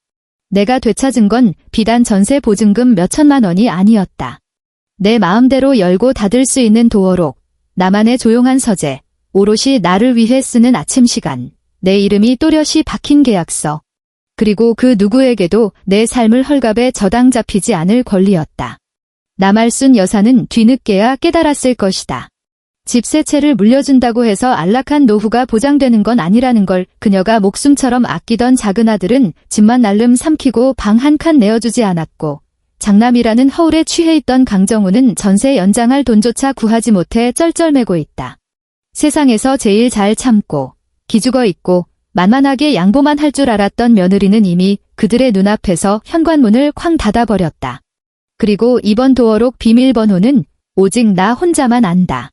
내가 되찾은 건 비단 전세 보증금 몇천만 원이 아니었다. 내 마음대로 열고 닫을 수 있는 도어록, 나만의 조용한 서재, 오롯이 나를 위해 쓰는 아침 시간, 내 이름이 또렷이 박힌 계약서, 그리고 그 누구에게도 내 삶을 헐갑에 저당 잡히지 않을 권리였다. 나말순 여사는 뒤늦게야 깨달았을 것이다. 집 세 채를 물려준다고 해서 안락한 노후가 보장되는 건 아니라는 걸 그녀가 목숨처럼 아끼던 작은 아들은 집만 날름 삼키고 방 한 칸 내어주지 않았고 장남이라는 허울에 취해 있던 강정우는 전세 연장할 돈조차 구하지 못해 쩔쩔매고 있다. 세상에서 제일 잘 참고 기죽어 있고 만만하게 양보만 할 줄 알았던 며느리는 이미 그들의 눈앞에서 현관문을 쾅 닫아버렸다. 그리고 이번 도어록 비밀번호는 오직 나 혼자만 안다.